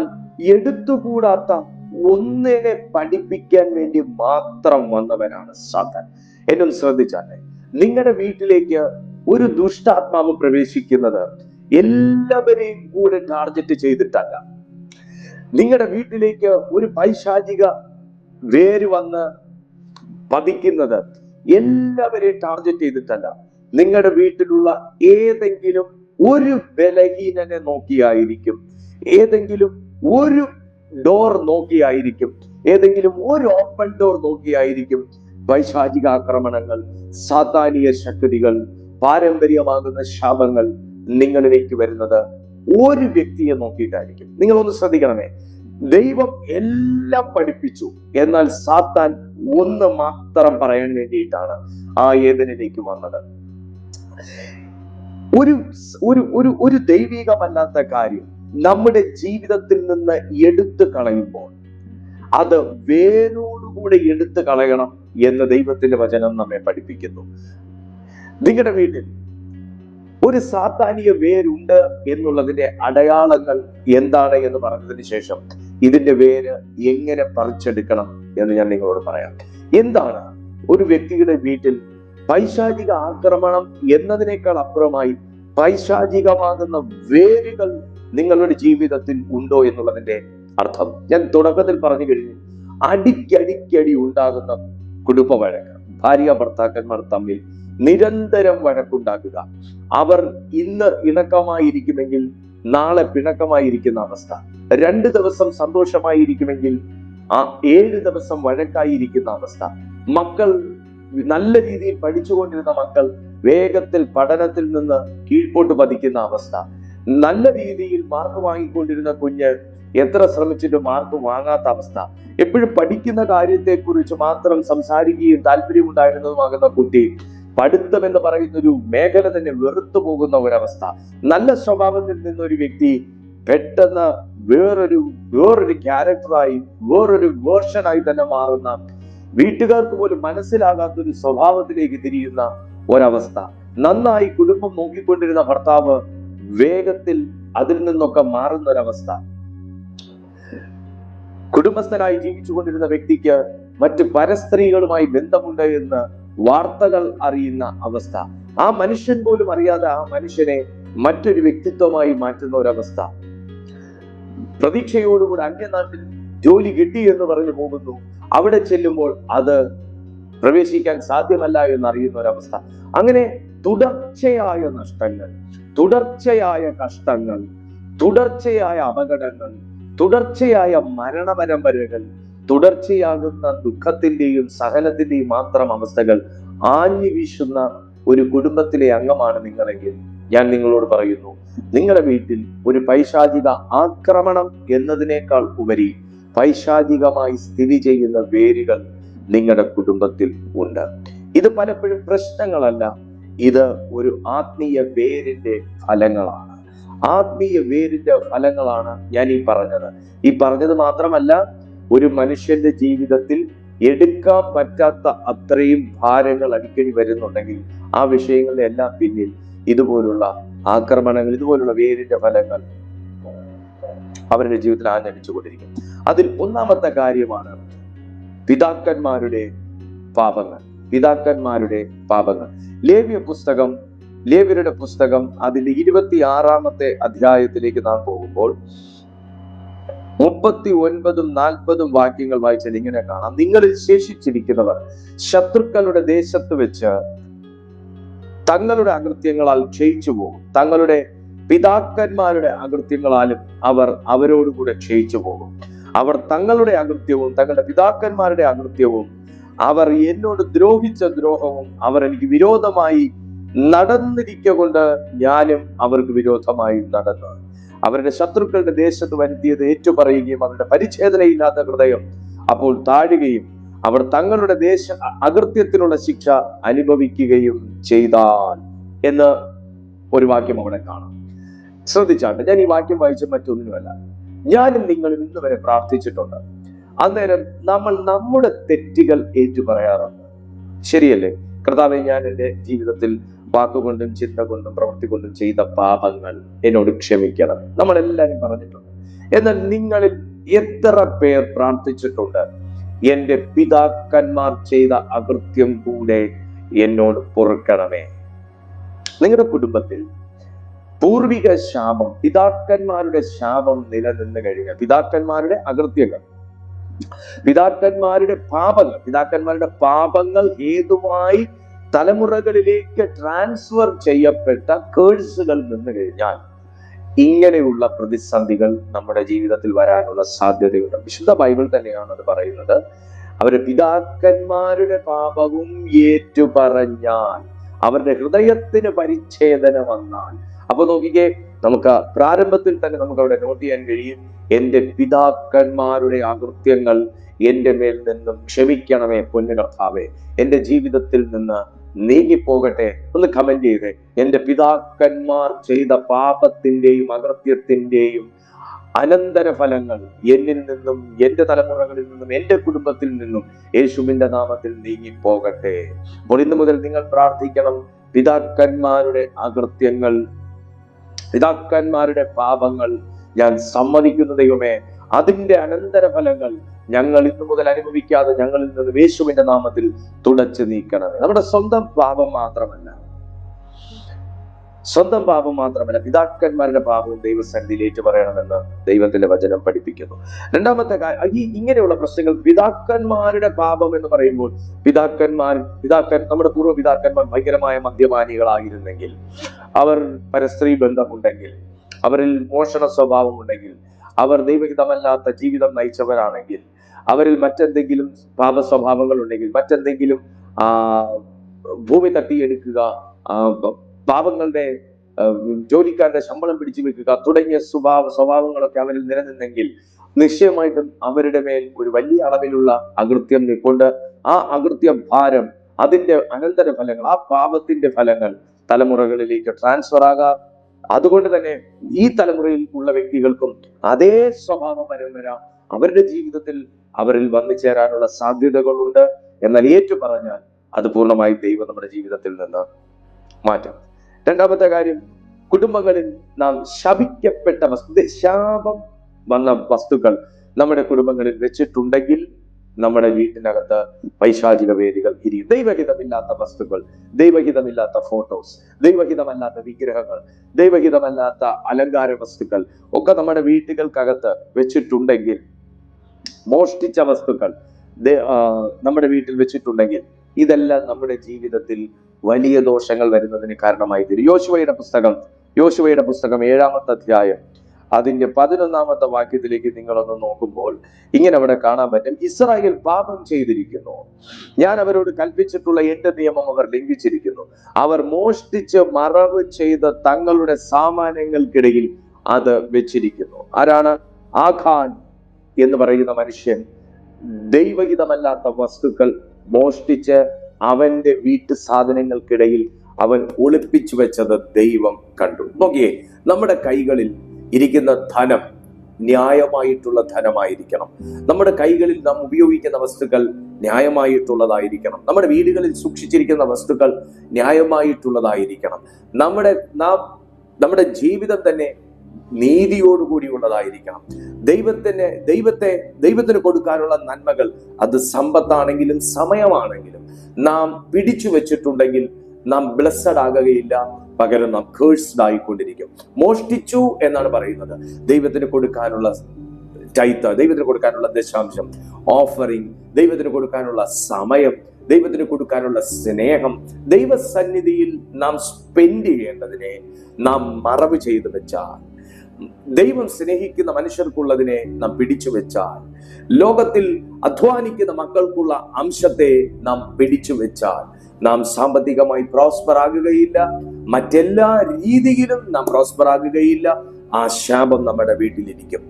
എടുത്തുകൂടാത്ത ഒന്നിനെ പഠിപ്പിക്കാൻ വേണ്ടി മാത്രം വന്നവനാണ് സാത്താൻ. എന്നൊന്ന് ശ്രദ്ധിച്ചാലേ, നിങ്ങളുടെ വീട്ടിലേക്ക് ഒരു ദുഷ്ടാത്മാവ് പ്രവേശിക്കുന്നത് എല്ലാവരെയും കൂടെ ടാർഗറ്റ് ചെയ്തിട്ടല്ല. നിങ്ങളുടെ വീട്ടിലേക്ക് ഒരു പൈശാചിക വേര് വന്ന് പതിക്കുന്നത് എല്ലാവരെയും ടാർഗറ്റ് ചെയ്തിട്ടല്ല. നിങ്ങളുടെ വീട്ടിലുള്ള ഏതെങ്കിലും ഒരു ബലഹീനനെ നോക്കിയായിരിക്കും, ഏതെങ്കിലും ഒരു ഡോർ നോക്കിയായിരിക്കും, ഏതെങ്കിലും ഒരു ഓപ്പൺ ഡോർ നോക്കിയായിരിക്കും പൈശാചിക ആക്രമണങ്ങൾ, സാത്താനിക ശക്തികൾ, പാരമ്പര്യമാകുന്ന ശാപങ്ങൾ നിങ്ങളിലേക്ക് വരുന്നത് ഒരു വ്യക്തിയെ നോക്കിയിട്ടായിരിക്കും. നിങ്ങളൊന്ന് ശ്രദ്ധിക്കണമേ, ദൈവം എല്ലാം പഠിപ്പിച്ചു. എന്നാൽ സാത്താൻ ഒന്ന് മാത്രം പറയാൻ വേണ്ടിയിട്ടാണ് ആ ഏദനിലേക്ക് വന്നത്. ഒരു ദൈവികമല്ലാത്ത കാര്യം നമ്മുടെ ജീവിതത്തിൽ നിന്ന് എടുത്തു കളയുമ്പോൾ അത് വേരോടുകൂടെ എടുത്തു കളയണം എന്ന് ദൈവത്തിന്റെ വചനം നമ്മെ പഠിപ്പിക്കുന്നു. നിങ്ങളുടെ വീട്ടിൽ ഒരു സാത്താനിക വേരുണ്ട് എന്നുള്ളതിന്റെ അടയാളങ്ങൾ എന്താണ് എന്ന് പറഞ്ഞതിന് ശേഷം ഇതിന്റെ വേര് എങ്ങനെ പറിച്ചെടുക്കണം എന്ന് ഞാൻ നിങ്ങളോട് പറയാം. എന്താണ് ഒരു വ്യക്തിയുടെ വീട്ടിൽ പൈശാചിക ആക്രമണം എന്നതിനേക്കാൾ അപ്പുറമായി പൈശാചികമാകുന്ന വേരുകൾ നിങ്ങളുടെ ജീവിതത്തിൽ ഉണ്ടോ എന്നുള്ളതിന്റെ അർത്ഥം ഞാൻ തുടക്കത്തിൽ പറഞ്ഞു കഴിഞ്ഞു. അടിക്കടി ഉണ്ടാകുന്ന കുടുംബ വഴക്ക്, ഭാര്യ ഭർത്താക്കന്മാർ തമ്മിൽ നിരന്തരം വഴക്കുണ്ടാക്കുക, അവർ ഇന്ന് ഇണക്കമായിരിക്കുമെങ്കിൽ നാളെ പിണക്കമായിരിക്കുന്ന അവസ്ഥ, 2 ദിവസം സന്തോഷമായിരിക്കുമെങ്കിൽ 7 ദിവസം വഴക്കായിരിക്കുന്ന അവസ്ഥ, മക്കൾ നല്ല രീതിയിൽ പഠിച്ചുകൊണ്ടിരുന്ന മക്കൾ വേഗത്തിൽ പഠനത്തിൽ നിന്ന് കീഴ്പോട്ട് പതിക്കുന്ന അവസ്ഥ, നല്ല രീതിയിൽ മാർക്ക് വാങ്ങിക്കൊണ്ടിരുന്ന കുഞ്ഞ് എത്ര ശ്രമിച്ചിട്ടും മാർക്ക് വാങ്ങാത്ത അവസ്ഥ, എപ്പോഴും പഠിക്കുന്ന കാര്യത്തെക്കുറിച്ച് മാത്രം സംസാരിക്കുകയും താല്പര്യമുണ്ടായിരുന്നതുമാകുന്ന കുട്ടി പഠിത്തം എന്ന് പറയുന്ന ഒരു മേഖല തന്നെ വെറുത്തു പോകുന്ന ഒരവസ്ഥ, നല്ല സ്വഭാവത്തിൽ നിന്നൊരു വ്യക്തി പെട്ടെന്ന് വേറൊരു ക്യാരക്ടറായി, വേറൊരു വേർഷനായി തന്നെ മാറുന്ന, വീട്ടുകാർക്ക് പോലും മനസ്സിലാകാത്തൊരു സ്വഭാവത്തിലേക്ക് തിരിയുന്ന ഒരവസ്ഥ, നന്നായി കുടുംബം നോക്കിക്കൊണ്ടിരുന്ന ഭർത്താവ് വേഗത്തിൽ അതിൽ നിന്നൊക്കെ മാറുന്ന ഒരവസ്ഥ, കുടുംബസ്ഥനായി ജീവിച്ചുകൊണ്ടിരുന്ന വ്യക്തിക്ക് മറ്റ് പരസ്ത്രീകളുമായി ബന്ധമുണ്ട് എന്ന് വാർത്തകൾ അറിയുന്ന അവസ്ഥ, ആ മനുഷ്യൻ പോലും അറിയാതെ ആ മനുഷ്യനെ മറ്റൊരു വ്യക്തിത്വമായി മാറ്റുന്ന ഒരവസ്ഥ, പ്രതീക്ഷയോടുകൂടി അന്യനാട്ടിൽ ജോലി കിട്ടി എന്ന് പറഞ്ഞു പോകുന്നു, അവിടെ ചെല്ലുമ്പോൾ അത് പ്രവേശിക്കാൻ സാധ്യമല്ല എന്നറിയുന്ന ഒരവസ്ഥ. അങ്ങനെ തുടർച്ചയായ നഷ്ടങ്ങൾ, തുടർച്ചയായ കഷ്ടങ്ങൾ, തുടർച്ചയായ അപകടങ്ങൾ, തുടർച്ചയായ മരണപരമ്പരകൾ, തുടർച്ചയാകുന്ന ദുഃഖത്തിന്റെയും സഹനത്തിന്റെയും മാത്രം അവസ്ഥകൾ ആഞ്ഞു വീശുന്ന ഒരു കുടുംബത്തിലെ അംഗമാണ് നിങ്ങളെങ്കിൽ ഞാൻ നിങ്ങളോട് പറയുന്നു, നിങ്ങളുടെ വീട്ടിൽ ഒരു പൈശാചിക ആക്രമണം എന്നതിനേക്കാൾ ഉപരി പൈശാചികമായി സ്ഥിതി ചെയ്യുന്ന വേരുകൾ നിങ്ങളുടെ കുടുംബത്തിൽ ഉണ്ട്. ഇത് പലപ്പോഴും പ്രശ്നങ്ങളല്ല, ഇത് ഒരു ആത്മീയ വേരിന്റെ ഫലങ്ങളാണ്. ആത്മീയ വേരിന്റെ ഫലങ്ങളാണ് ഞാൻ ഈ പറഞ്ഞത് മാത്രമല്ല, ഒരു മനുഷ്യന്റെ ജീവിതത്തിൽ എടുക്കാൻ പറ്റാത്ത അത്രയും ഭാരങ്ങൾ അടിക്കടി വരുന്നുണ്ടെങ്കിൽ ആ വിഷയങ്ങളുടെ എല്ലാം പിന്നിൽ ഇതുപോലുള്ള ആക്രമണങ്ങൾ, ഇതുപോലുള്ള വേരിന്റെ ഫലങ്ങൾ അവരുടെ ജീവിതത്തിൽ ആഞ്ഞടിച്ചുകൊണ്ടിരിക്കും. അതിൽ ഒന്നാമത്തെ കാര്യമാണ് പിതാക്കന്മാരുടെ പാപങ്ങൾ. ലേവ്യരുടെ പുസ്തകം അതിന്റെ 26-ാമത്തെ അധ്യായത്തിലേക്ക് നാം പോകുമ്പോൾ 39ഉം 40ഉം വാക്യങ്ങൾ വായിച്ചാൽ ഇങ്ങനെ കാണാം: നിങ്ങളിൽ ശേഷിച്ചിരിക്കുന്നവർ ശത്രുക്കളുടെ ദേശത്ത് വെച്ച് തങ്ങളുടെ അകൃത്യങ്ങളാൽ ക്ഷയിച്ചു പോകും. തങ്ങളുടെ പിതാക്കന്മാരുടെ അകൃത്യങ്ങളാലും അവർ അവരോടുകൂടെ ക്ഷയിച്ചു പോകും. അവർ തങ്ങളുടെ അകൃത്യവും തങ്ങളുടെ പിതാക്കന്മാരുടെ അകൃത്യവും അവർ എന്നോട് ദ്രോഹിച്ച ദ്രോഹവും അവർ എനിക്ക് വിരോധമായി നടന്നിരിക്കൊണ്ട് ഞാനും അവർക്ക് വിരോധമായി നടന്നു. അവരുടെ ശത്രുക്കളുടെ ദേശത്ത് വരുത്തിയത് ഏറ്റുപറയുകയും അവരുടെ പരിച്ഛേദനയില്ലാത്ത ഹൃദയം അപ്പോൾ താഴുകയും അവർ തങ്ങളുടെ അകൃത്യത്തിനുള്ള ശിക്ഷ അനുഭവിക്കുകയും ചെയ്താൽ എന്ന് ഒരു വാക്യം അവിടെ കാണാം. ശ്രദ്ധിച്ചാട്ടെ, ഞാൻ ഈ വാക്യം വായിച്ച മറ്റൊന്നുമല്ല, ഞാനും നിങ്ങളും ഇന്ന് വരെ പ്രാർത്ഥിച്ചിട്ടുണ്ട്. അന്നേരം നമ്മൾ നമ്മുടെ തെറ്റുകൾ ഏറ്റുപറയാറുണ്ട്. ശരിയല്ലേ? കർത്താവേ, ഞാൻ എൻ്റെ ജീവിതത്തിൽ വാക്കുകൊണ്ടും ചിന്ത കൊണ്ടും പ്രവൃത്തി കൊണ്ടും ചെയ്ത പാപങ്ങൾ എന്നോട് ക്ഷമിക്കണം, നമ്മളെല്ലാവരും പറഞ്ഞിട്ടുണ്ട്. എന്നാൽ നിങ്ങളിൽ എത്ര പേർ പ്രാർത്ഥിച്ചിട്ടുണ്ട്, എൻ്റെ പിതാക്കന്മാർ ചെയ്ത അകൃത്യം കൂടെ എന്നോട് പൊറുക്കണമേ? നിങ്ങളുടെ കുടുംബത്തിൽ പൂർവിക ശാപം, പിതാക്കന്മാരുടെ ശാപം നിലനിന്ന് കഴിഞ്ഞാൽ, പിതാക്കന്മാരുടെ അകൃത്യങ്ങൾ, പിതാക്കന്മാരുടെ പാപങ്ങൾ ഹേതുവായി തലമുറകളിലേക്ക് ട്രാൻസ്ഫർ ചെയ്യപ്പെട്ട കേഴ്സുകൾ നിന്ന് കഴിഞ്ഞാൽ ഇങ്ങനെയുള്ള പ്രതിസന്ധികൾ നമ്മുടെ ജീവിതത്തിൽ വരാനുള്ള സാധ്യതയുണ്ട്. വിശുദ്ധ ബൈബിൾ തന്നെയാണ് അത് പറയുന്നത്. അവരുടെ പിതാക്കന്മാരുടെ പാപവും ഏറ്റുപറഞ്ഞാൽ, അവരുടെ ഹൃദയത്തിന് പരിച്ഛേദന വന്നാൽ. അപ്പൊ നോക്കിക്കേ, നമുക്ക് പ്രാരംഭത്തിൽ തന്നെ നമുക്ക് അവിടെ നോട്ട് ചെയ്യാൻ കഴിയും: എൻ്റെ പിതാക്കന്മാരുടെ അകൃത്യങ്ങൾ എൻ്റെ മേൽ നിന്നും ക്ഷമിക്കണമേ പൊന്നു കർത്താവേ, എൻ്റെ ജീവിതത്തിൽ നിന്ന് നീങ്ങിപ്പോകട്ടെ. ഒന്ന് കമന്റ് ചെയ്തേ: എൻ്റെ പിതാക്കന്മാർ ചെയ്ത പാപത്തിന്റെയും അകൃത്യത്തിന്റെയും അനന്തരഫലങ്ങൾ എന്നിൽ നിന്നും, എൻ്റെ തലമുറകളിൽ നിന്നും, എൻ്റെ കുടുംബത്തിൽ നിന്നും യേശുവിന്റെ നാമത്തിൽ നീങ്ങിപ്പോകട്ടെ. അപ്പോൾ ഇന്ന് മുതൽ നിങ്ങൾ പ്രാർത്ഥിക്കണം: പിതാക്കന്മാരുടെ അകൃത്യങ്ങൾ, പിതാക്കന്മാരുടെ പാപങ്ങൾ ഞാൻ സമ്മതിക്കുന്ന ദൈവമേ, അതിന്റെ അനന്തരഫലങ്ങൾ ഞങ്ങൾ ഇന്നു മുതൽ അനുഭവിക്കാതെ ഞങ്ങളിൽ നിന്ന് യേശുവിന്റെ നാമത്തിൽ തുടച്ചു നീക്കണമേ. നമ്മുടെ സ്വന്തം പാപം മാത്രമല്ല, പിതാക്കന്മാരുടെ പാപവും ദൈവസന്നിധിയിൽ ഏറ്റുപറയണമെന്ന് ദൈവത്തിന്റെ വചനം പഠിപ്പിക്കുന്നു. രണ്ടാമത്തെ കാര്യം, ഇങ്ങനെയുള്ള പ്രശ്നങ്ങൾ, പിതാക്കന്മാരുടെ പാപം എന്ന് പറയുമ്പോൾ, നമ്മുടെ പൂർവ്വ പിതാക്കന്മാർ ഭയങ്കരമായ മദ്യപാനികളായിരുന്നെങ്കിൽ, അവർ പരസ്ത്രീ ബന്ധമുണ്ടെങ്കിൽ, അവരിൽ മോഷണ സ്വഭാവം ഉണ്ടെങ്കിൽ, അവർ ദൈവഹിതമല്ലാത്ത ജീവിതം നയിച്ചവരാണെങ്കിൽ, അവരിൽ മറ്റെന്തെങ്കിലും പാപ സ്വഭാവങ്ങൾ ഉണ്ടെങ്കിൽ, മറ്റെന്തെങ്കിലും ഭൂമി തട്ടിയെടുക്കുക, പാപങ്ങളുടെ ജോലിക്കാരുടെ ശമ്പളം പിടിച്ചു വെക്കുക തുടങ്ങിയ സ്വഭാവങ്ങളൊക്കെ അവരിൽ നിലനിന്നെങ്കിൽ നിശ്ചയമായിട്ടും അവരുടെ മേൽ ഒരു വലിയ അളവിലുള്ള അകൃത്യം കൊണ്ട് ആ അകൃത്യ ഭാരം, അതിന്റെ അനന്തര ഫലങ്ങൾ, ആ പാപത്തിന്റെ ഫലങ്ങൾ തലമുറകളിലേക്ക് ട്രാൻസ്ഫർ ആകാം. അതുകൊണ്ട് തന്നെ ഈ തലമുറയിൽ ഉള്ള വ്യക്തികൾക്കും അതേ സ്വഭാവ പരമ്പര അവരുടെ ജീവിതത്തിൽ അവരിൽ വന്നു ചേരാനുള്ള സാധ്യതകളുണ്ട്. എന്നാൽ ഏറ്റു പറഞ്ഞാൽ അത് പൂർണ്ണമായി ദൈവം നമ്മുടെ ജീവിതത്തിൽ നിന്ന് മാറ്റാം. രണ്ടാമത്തെ കാര്യം, കുടുംബങ്ങളിൽ നാം ശപിക്കപ്പെട്ട ശാപം വന്ന വസ്തുക്കൾ നമ്മുടെ കുടുംബങ്ങളിൽ വെച്ചിട്ടുണ്ടെങ്കിൽ നമ്മുടെ വീട്ടിനകത്ത് പൈശാചിക വേദികൾ ഇരിക്കും. ദൈവഹിതമില്ലാത്ത വസ്തുക്കൾ, ദൈവഹിതമില്ലാത്ത ഫോട്ടോസ്, ദൈവഹിതമല്ലാത്ത വിഗ്രഹങ്ങൾ, ദൈവഹിതമല്ലാത്ത അലങ്കാര വസ്തുക്കൾ ഒക്കെ നമ്മുടെ വീട്ടുകൾക്കകത്ത് വെച്ചിട്ടുണ്ടെങ്കിൽ, മോഷ്ടിച്ച വസ്തുക്കൾ നമ്മുടെ വീട്ടിൽ വെച്ചിട്ടുണ്ടെങ്കിൽ, ഇതെല്ലാം നമ്മുടെ ജീവിതത്തിൽ വലിയ ദോഷങ്ങൾ വരുന്നതിന് കാരണമായി തീരും. യോശുവയുടെ പുസ്തകം 7-ാമത്തെ അധ്യായം അതിന്റെ 11-ാമത്തെ വാക്യത്തിലേക്ക് നിങ്ങളൊന്ന് നോക്കുമ്പോൾ ഇങ്ങനെ അവിടെ കാണാൻ പറ്റും: ഇസ്രായേൽ പാപം ചെയ്തിരിക്കുന്നു, ഞാൻ അവരോട് കൽപ്പിച്ചിട്ടുള്ള എന്റെ നിയമം അവർ ലംഘിച്ചിരിക്കുന്നു. അവർ മോഷ്ടിച്ച് മറവ് ചെയ്ത് തങ്ങളുടെ സാമാനങ്ങൾക്കിടയിൽ അത് വെച്ചിരിക്കുന്നു. ആരാണ്? ആഖാൻ എന്ന് പറയുന്ന മനുഷ്യൻ ദൈവഹിതമല്ലാത്ത വസ്തുക്കൾ മോഷ്ടിച്ച് അവന്റെ വീട്ടു സാധനങ്ങൾക്കിടയിൽ അവൻ ഒളിപ്പിച്ചു വെച്ചത് ദൈവം കണ്ടു. നോക്കിയേ, നമ്മുടെ കൈകളിൽ ഇരിക്കുന്ന ധനം ന്യായമായിട്ടുള്ള ധനമായിരിക്കണം. നമ്മുടെ കൈകളിൽ നാം ഉപയോഗിക്കുന്ന വസ്തുക്കൾ ന്യായമായിട്ടുള്ളതായിരിക്കണം. നമ്മുടെ വീടുകളിൽ സൂക്ഷിച്ചിരിക്കുന്ന വസ്തുക്കൾ ന്യായമായിട്ടുള്ളതായിരിക്കണം. നമ്മുടെ ജീവിതം തന്നെ നീതിയോടുകൂടിയുള്ളതായിരിക്കണം. ദൈവത്തിന് കൊടുക്കാനുള്ള നന്മകൾ, അത് സമ്പത്താണെങ്കിലും സമയമാണെങ്കിലും നാം പിടിച്ചു വെച്ചിട്ടുണ്ടെങ്കിൽ നാം ബ്ലെസ്സഡ് ആകുകയില്ല, പകരം നാം കേഴ്സ്ഡ് ആയിക്കൊണ്ടിരിക്കും. മോഷ്ടിച്ചു എന്നാണ് പറയുന്നത്. ദൈവത്തിന് കൊടുക്കാനുള്ള ടൈത്ത്, ദൈവത്തിന് കൊടുക്കാനുള്ള ദശാംശം, ഓഫറിങ്, ദൈവത്തിന് കൊടുക്കാനുള്ള സമയം, ദൈവത്തിന് കൊടുക്കാനുള്ള സ്നേഹം, ദൈവസന്നിധിയിൽ നാം സ്പെൻഡ് ചെയ്യേണ്ടതിനെ നാം മറവ് ചെയ്തു വെച്ചാൽ, ദൈവം സ്നേഹിക്കുന്ന മനുഷ്യർക്കുള്ളതിനെ നാം പിടിച്ചു വെച്ചാൽ, ലോകത്തിൽ അധ്വാനിക്കുന്ന മക്കൾക്കുള്ള അംശത്തെ നാം പിടിച്ചു വെച്ചാൽ, നാം സാമ്പത്തികമായി പ്രോസ്പർ ആകുകയില്ല, മറ്റെല്ലാ രീതിയിലും നാം പ്രോസ്പർ ആകുകയില്ല. ആ ശാപം നമ്മുടെ വീട്ടിലിരിക്കും.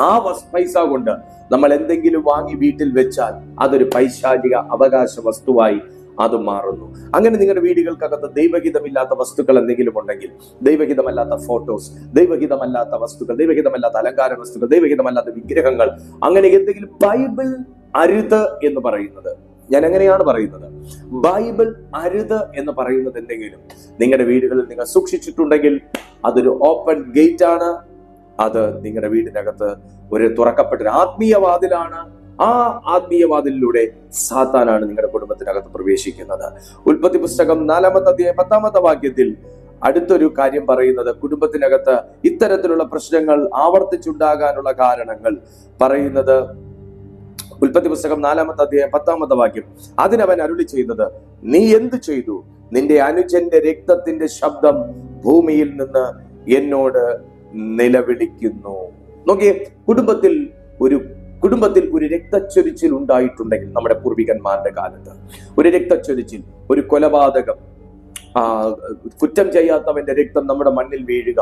ആ പൈസ കൊണ്ട് നമ്മൾ എന്തെങ്കിലും വാങ്ങി വീട്ടിൽ വെച്ചാൽ അതൊരു പൈശാചിക അവകാശ വസ്തുവായി അത് മാറുന്നു. അങ്ങനെ നിങ്ങളുടെ വീടുകൾക്കകത്ത് ദൈവഹിതമില്ലാത്ത വസ്തുക്കൾ എന്തെങ്കിലും ഉണ്ടെങ്കിൽ, ദൈവഹിതമല്ലാത്ത ഫോട്ടോസ്, ദൈവഹിതമല്ലാത്ത വസ്തുക്കൾ, ദൈവഹിതമല്ലാത്ത അലങ്കാര വസ്തുക്കൾ, ദൈവഹിതമല്ലാത്ത വിഗ്രഹങ്ങൾ, അങ്ങനെ എന്തെങ്കിലും, ബൈബിൾ അരുത് എന്ന് പറയുന്നത്, ഞാൻ എങ്ങനെയാണ് പറയുന്നത്, ബൈബിൾ അരുത് എന്ന് പറയുന്നത് എന്തെങ്കിലും നിങ്ങളുടെ വീടുകളിൽ നിങ്ങൾ സൂക്ഷിച്ചിട്ടുണ്ടെങ്കിൽ അതൊരു ഓപ്പൺ ഗേറ്റ് ആണ്. അത് നിങ്ങളുടെ വീടിനകത്ത് ഒരു തുറക്കപ്പെട്ട ആത്മീയ വാതിലാണ്. ആ ആത്മീയ വാതിലിലൂടെ സാത്താനാണ് നിങ്ങളുടെ കുടുംബത്തിനകത്ത് പ്രവേശിക്കുന്നത്. ഉൽപ്പത്തി പുസ്തകം 4-ാമത്തെ അധ്യായം 10-ാമത്തെ വാക്യത്തിൽ അടുത്തൊരു കാര്യം പറയുന്നത്, കുടുംബത്തിനകത്ത് ഇത്തരത്തിലുള്ള പ്രശ്നങ്ങൾ ആവർത്തിച്ചുണ്ടാകാനുള്ള കാരണങ്ങൾ പറയുന്നത്, ഉൽപ്പത്തി പുസ്തകം 4-ാമത്തെ അധ്യായം 10-ാമത്തെ വാക്യം, അതിനവൻ അരുളി ചെയ്തത്, നീ എന്ത് ചെയ്തു? നിന്റെ അനുജന്റെ രക്തത്തിന്റെ ശബ്ദം ഭൂമിയിൽ നിന്ന് എന്നോട് നിലവിളിക്കുന്നു. നോക്കിയേ, കുടുംബത്തിൽ ഒരു രക്തച്ചൊരിച്ചിൽ ഉണ്ടായിട്ടുണ്ടെങ്കിൽ, നമ്മുടെ പൂർവികന്മാരുടെ കാലത്ത് ഒരു രക്തച്ചൊരിച്ചിൽ, ഒരു കൊലപാതകം, കുറ്റം ചെയ്യാത്തവന്റെ രക്തം നമ്മുടെ മണ്ണിൽ വീഴുക,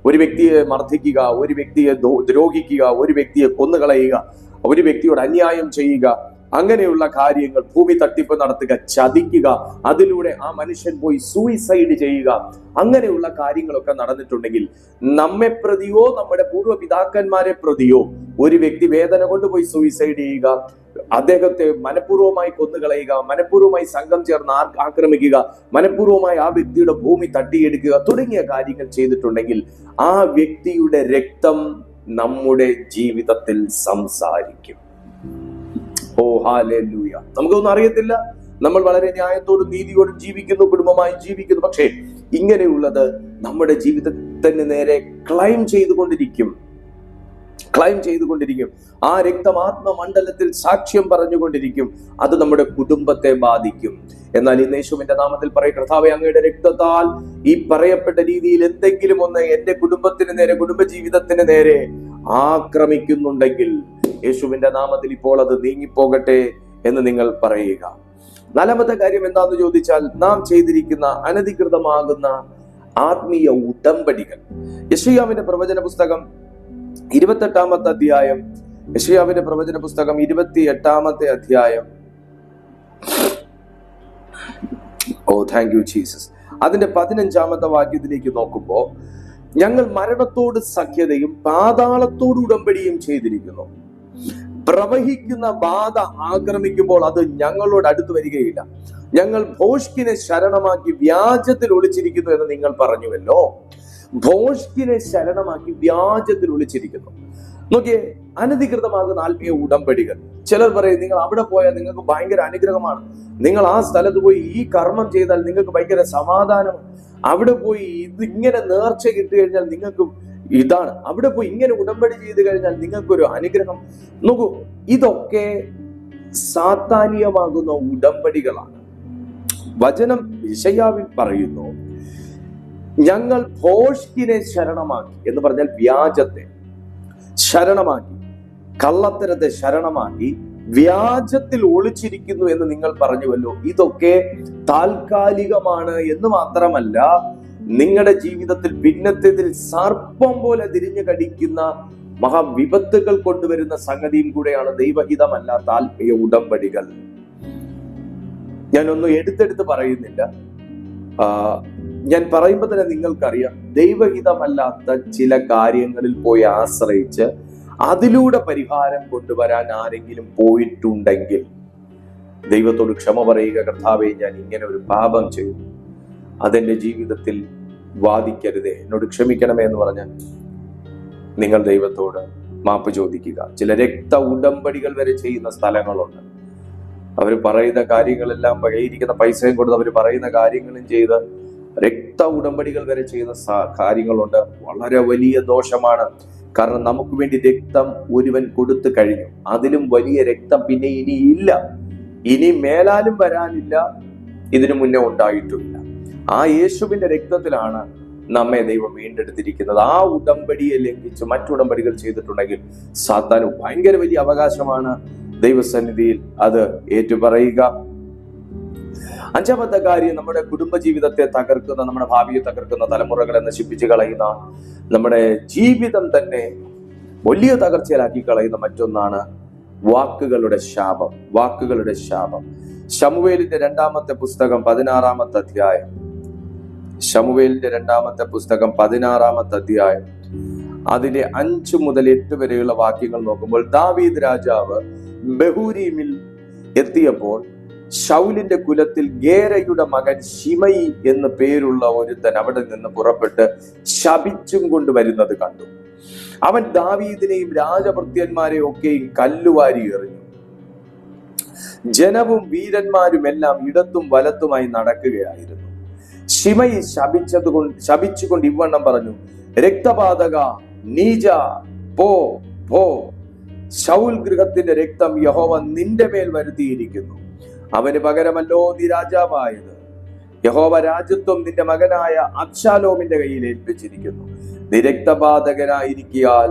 ഒരു വ്യക്തിയെ മർദ്ദിക്കുക, ഒരു വ്യക്തിയെ ദ്രോഹിക്കുക, ഒരു വ്യക്തിയെ കൊന്നുകളയുക, ഒരു വ്യക്തിയോട് അന്യായം ചെയ്യുക, അങ്ങനെയുള്ള കാര്യങ്ങൾ, ഭൂമി തട്ടിപ്പ് നടത്തുക, ചതിക്കുക, അതിലൂടെ ആ മനുഷ്യൻ പോയി സൂയിസൈഡ് ചെയ്യുക, അങ്ങനെയുള്ള കാര്യങ്ങളൊക്കെ നടന്നിട്ടുണ്ടെങ്കിൽ നമ്മെ പ്രതിയോ നമ്മുടെ പൂർവ്വപിതാക്കന്മാരെ പ്രതിയോ ഒരു വ്യക്തി വേദന കൊണ്ട് പോയി സൂയിസൈഡ് ചെയ്യുക, അദ്ദേഹത്തെ മനഃപൂർവ്വമായി കൊന്നുകളയുക, മനഃപൂർവ്വമായി സംഘം ചേർന്ന് ആക്രമിക്കുക, മനഃപൂർവ്വമായി ആ വ്യക്തിയുടെ ഭൂമി തട്ടിയെടുക്കുക തുടങ്ങിയ കാര്യങ്ങൾ ചെയ്തിട്ടുണ്ടെങ്കിൽ ആ വ്യക്തിയുടെ രക്തം നമ്മുടെ ജീവിതത്തിൽ സംസാരിക്കും. ഓ ഹല്ലേലൂയ. നമുക്കൊന്നും അറിയത്തില്ല, നമ്മൾ വളരെ ന്യായത്തോടും നീതിയോടും ജീവിക്കുന്നു, കുടുംബമായി ജീവിക്കുന്നു. പക്ഷേ ഇങ്ങനെയുള്ളത് നമ്മുടെ ജീവിതത്തിന് നേരെ ക്ലൈം ചെയ്തുകൊണ്ടിരിക്കും. ആ രക്തം ആത്മമണ്ഡലത്തിൽ സാക്ഷ്യം പറഞ്ഞുകൊണ്ടിരിക്കും. അത് നമ്മുടെ കുടുംബത്തെ ബാധിക്കും. എന്നാൽ ഇന്ന് യേശുവിന്റെ നാമത്തിൽ പറയും, കർത്താവേ, അങ്ങയുടെ രക്തത്താൽ ഈ പറയപ്പെട്ട രീതിയിൽ എന്തെങ്കിലും ഒന്ന് എന്റെ കുടുംബത്തിന് നേരെ, കുടുംബജീവിതത്തിന് നേരെ ആക്രമിക്കുന്നുണ്ടെങ്കിൽ യേശുവിന്റെ നാമത്തിൽ ഇപ്പോൾ അത് നീങ്ങിപ്പോകട്ടെ എന്ന് നിങ്ങൾ പറയുക. 4-ാമത്തെ കാര്യം എന്താണെന്ന് ചോദിച്ചാൽ, നാം ചെയ്തിരിക്കുന്ന അനധികൃതമാകുന്ന ആത്മീയ ഉടമ്പടികൾ. യെശയ്യാവിന്റെ പ്രവചന പുസ്തകം 28-ാമത്തെ അധ്യായം, യെശയ്യാവിന്റെ പ്രവചന പുസ്തകം 28-ാമത്തെ അധ്യായം, ഓ താങ്ക് യു ജീസസ്, അതിന്റെ 15-ാമത്തെ വാക്യത്തിലേക്ക് നോക്കുമ്പോ, ഞങ്ങൾ മരണത്തോട് സഖ്യതയും പാതാളത്തോട് ഉടമ്പടിയും ചെയ്തിരിക്കുന്നു. പ്രവഹിക്കുന്ന ബാധ ആക്രമിക്കുമ്പോൾ അത് ഞങ്ങളോട് അടുത്ത് വരികയില്ല. ഞങ്ങൾ ഭോഷ്കിനെ ശരണമാക്കി വ്യാജത്തിൽ ഒളിച്ചിരിക്കുന്നു എന്ന് നിങ്ങൾ പറഞ്ഞുവല്ലോ. ഭോഷ്കിനെ ശരണമാക്കി വ്യാജത്തിൽ ഒളിച്ചിരിക്കുന്നു. നോക്കിയേ, അനധികൃതമാകുന്ന ആത്മീയ ഉടമ്പടികൾ. ചിലർ പറയും, നിങ്ങൾ അവിടെ പോയാൽ നിങ്ങൾക്ക് ഭയങ്കര അനുഗ്രഹമാണ്, നിങ്ങൾ ആ സ്ഥലത്ത് പോയി ഈ കർമ്മം ചെയ്താൽ നിങ്ങൾക്ക് ഭയങ്കര സമാധാനം, അവിടെ പോയി ഇതിങ്ങനെ നേർച്ച കിട്ടി കഴിഞ്ഞാൽ നിങ്ങൾക്ക് ഇതാണ്, അവിടെ പോയി ഇങ്ങനെ ഉടമ്പടി ചെയ്ത് കഴിഞ്ഞാൽ നിങ്ങൾക്കൊരു അനുഗ്രഹം. നോക്കൂ, ഇതൊക്കെ സാത്താനീയമാകുന്ന ഉടമ്പടികളാണ്. വചനം യെശയ്യാവിൽ പറയുന്നു, ഞങ്ങൾ ഭോഷ്കിനെ ശരണമാക്കി എന്ന് പറഞ്ഞാൽ വ്യാജത്തെ ശരണമാക്കി, കള്ളത്തരത്തെ ശരണമാക്കി വ്യാജത്തിൽ ഒളിച്ചിരിക്കുന്നു എന്ന് നിങ്ങൾ പറഞ്ഞുവല്ലോ. ഇതൊക്കെ താൽക്കാലികമാണ് എന്ന് മാത്രമല്ല, നിങ്ങളുടെ ജീവിതത്തിൽ ഭിന്നത്തിൽ സർപ്പം പോലെ തിരിഞ്ഞു കടിക്കുന്ന മഹാവിപത്തുകൾ കൊണ്ടുവരുന്ന സംഗതിയും കൂടെയാണ് ദൈവഹിതമല്ലാത്ത ആത്മീയ ഉടമ്പടികൾ. ഞാനൊന്നും എടുത്തെടുത്ത് പറയുന്നില്ല, ഞാൻ പറയുമ്പോൾ തന്നെ നിങ്ങൾക്കറിയാം, ദൈവഹിതമല്ലാത്ത ചില കാര്യങ്ങളിൽ പോയി ആശ്രയിച്ച് അതിലൂടെ പരിഹാരം കൊണ്ടുവരാൻ ആരെങ്കിലും പോയിട്ടുണ്ടെങ്കിൽ ദൈവത്തോട് ക്ഷമ പറയുക, കർത്താവേ, ഞാൻ ഇങ്ങനെ ഒരു പാപം ചെയ്തു, അതെന്റെ ജീവിതത്തിൽ വാദിക്കരുതേ, എന്നോട് ക്ഷമിക്കണമേ എന്ന് പറഞ്ഞാൽ നിങ്ങൾ ദൈവത്തോട് മാപ്പ് ചോദിക്കുക. ചില രക്ത ഉടമ്പടികൾ വരെ ചെയ്യുന്ന സ്ഥലങ്ങളുണ്ട്. അവർ പറയുന്ന കാര്യങ്ങളെല്ലാം കയ്യിരിക്കുന്ന പൈസയും കൊടുത്ത് അവർ പറയുന്ന കാര്യങ്ങളും ചെയ്ത് രക്ത ഉടമ്പടികൾ വരെ ചെയ്യുന്ന കാര്യങ്ങളുണ്ട്. വളരെ വലിയ ദോഷമാണ്. കാരണം നമുക്ക് വേണ്ടി രക്തം ഒരുവൻ കൊടുത്തു കഴിഞ്ഞു. അതിലും വലിയ രക്തം പിന്നെ ഇനിയില്ല, ഇനി മേലാലും വരാനില്ല, ഇതിനു മുന്നേ ഉണ്ടായിട്ടുമില്ല. ആ യേശുവിന്റെ രക്തത്തിലാണ് നമ്മെ ദൈവം വീണ്ടെടുത്തിരിക്കുന്നത്. ആ ഉടമ്പടിയെ ലംഘിച്ച് മറ്റുടമ്പടികൾ ചെയ്തിട്ടുണ്ടെങ്കിൽ സാത്താന് ഭയങ്കര വലിയ അവകാശമാണ് ദൈവസന്നിധിയിൽ അത് ഏറ്റുപറയുക. അഞ്ചാമത്തെ കാര്യം, നമ്മുടെ കുടുംബജീവിതത്തെ തകർക്കുന്ന, നമ്മുടെ ഭാവിയെ തകർക്കുന്ന, തലമുറകളെ നശിപ്പിച്ച് കളയുന്ന, നമ്മുടെ ജീവിതം തന്നെ വലിയ തകർച്ചയിലാക്കി കളയുന്ന മറ്റൊന്നാണ് വാക്കുകളുടെ ശാപം. വാക്കുകളുടെ ശാപം. ശമൂവേലിന്റെ 2-ാമത്തെ പുസ്തകം 16-ാമത്തെ അധ്യായം. ശമൂവേലിന്റെ 2-ാമത്തെ പുസ്തകം 16-ാമത്തെ അധ്യായം അതിലെ 5 മുതൽ 8 വരെയുള്ള വാക്യങ്ങൾ നോക്കുമ്പോൾ, ദാവീദ് രാജാവ് ബഹൂരീമിൽ എത്തിയപ്പോൾ ശൗലിന്റെ കുലത്തിൽ ഗേരയുടെ മകൻ ശിമയി എന്ന് പേരുള്ള ഒരുത്തൻ അവിടെ നിന്ന് പുറപ്പെട്ട് ശപിച്ചും കൊണ്ടുവരുന്നത് കണ്ടു. അവൻ ദാവീദിനെയും രാജഭൃത്യന്മാരെയും ഒക്കെയും കല്ലുവാരി എറിഞ്ഞു. ജനവും വീരന്മാരും എല്ലാം ഇടത്തും വലത്തുമായി നടക്കുകയായിരുന്നു. ശിമയി ശപിച്ചുകൊണ്ട് ഇവണ്ണം പറഞ്ഞു, രക്തപാതക, നീജ, പോ പോ, ശൗൽ ഗൃഹത്തിന്റെ രക്തം യഹോവ നിന്റെ മേൽ വരുത്തിയിരിക്കുന്നു. അവന് പകരമല്ലോ നീ രാജാവായത്. യഹോവ രാജ്യത്വം നിന്റെ മകനായ അബ്ശാലോമിന്റെ കയ്യിൽ ഏൽപ്പിച്ചിരിക്കുന്നു. നീ രക്തപാതകനായിരിക്കാൽ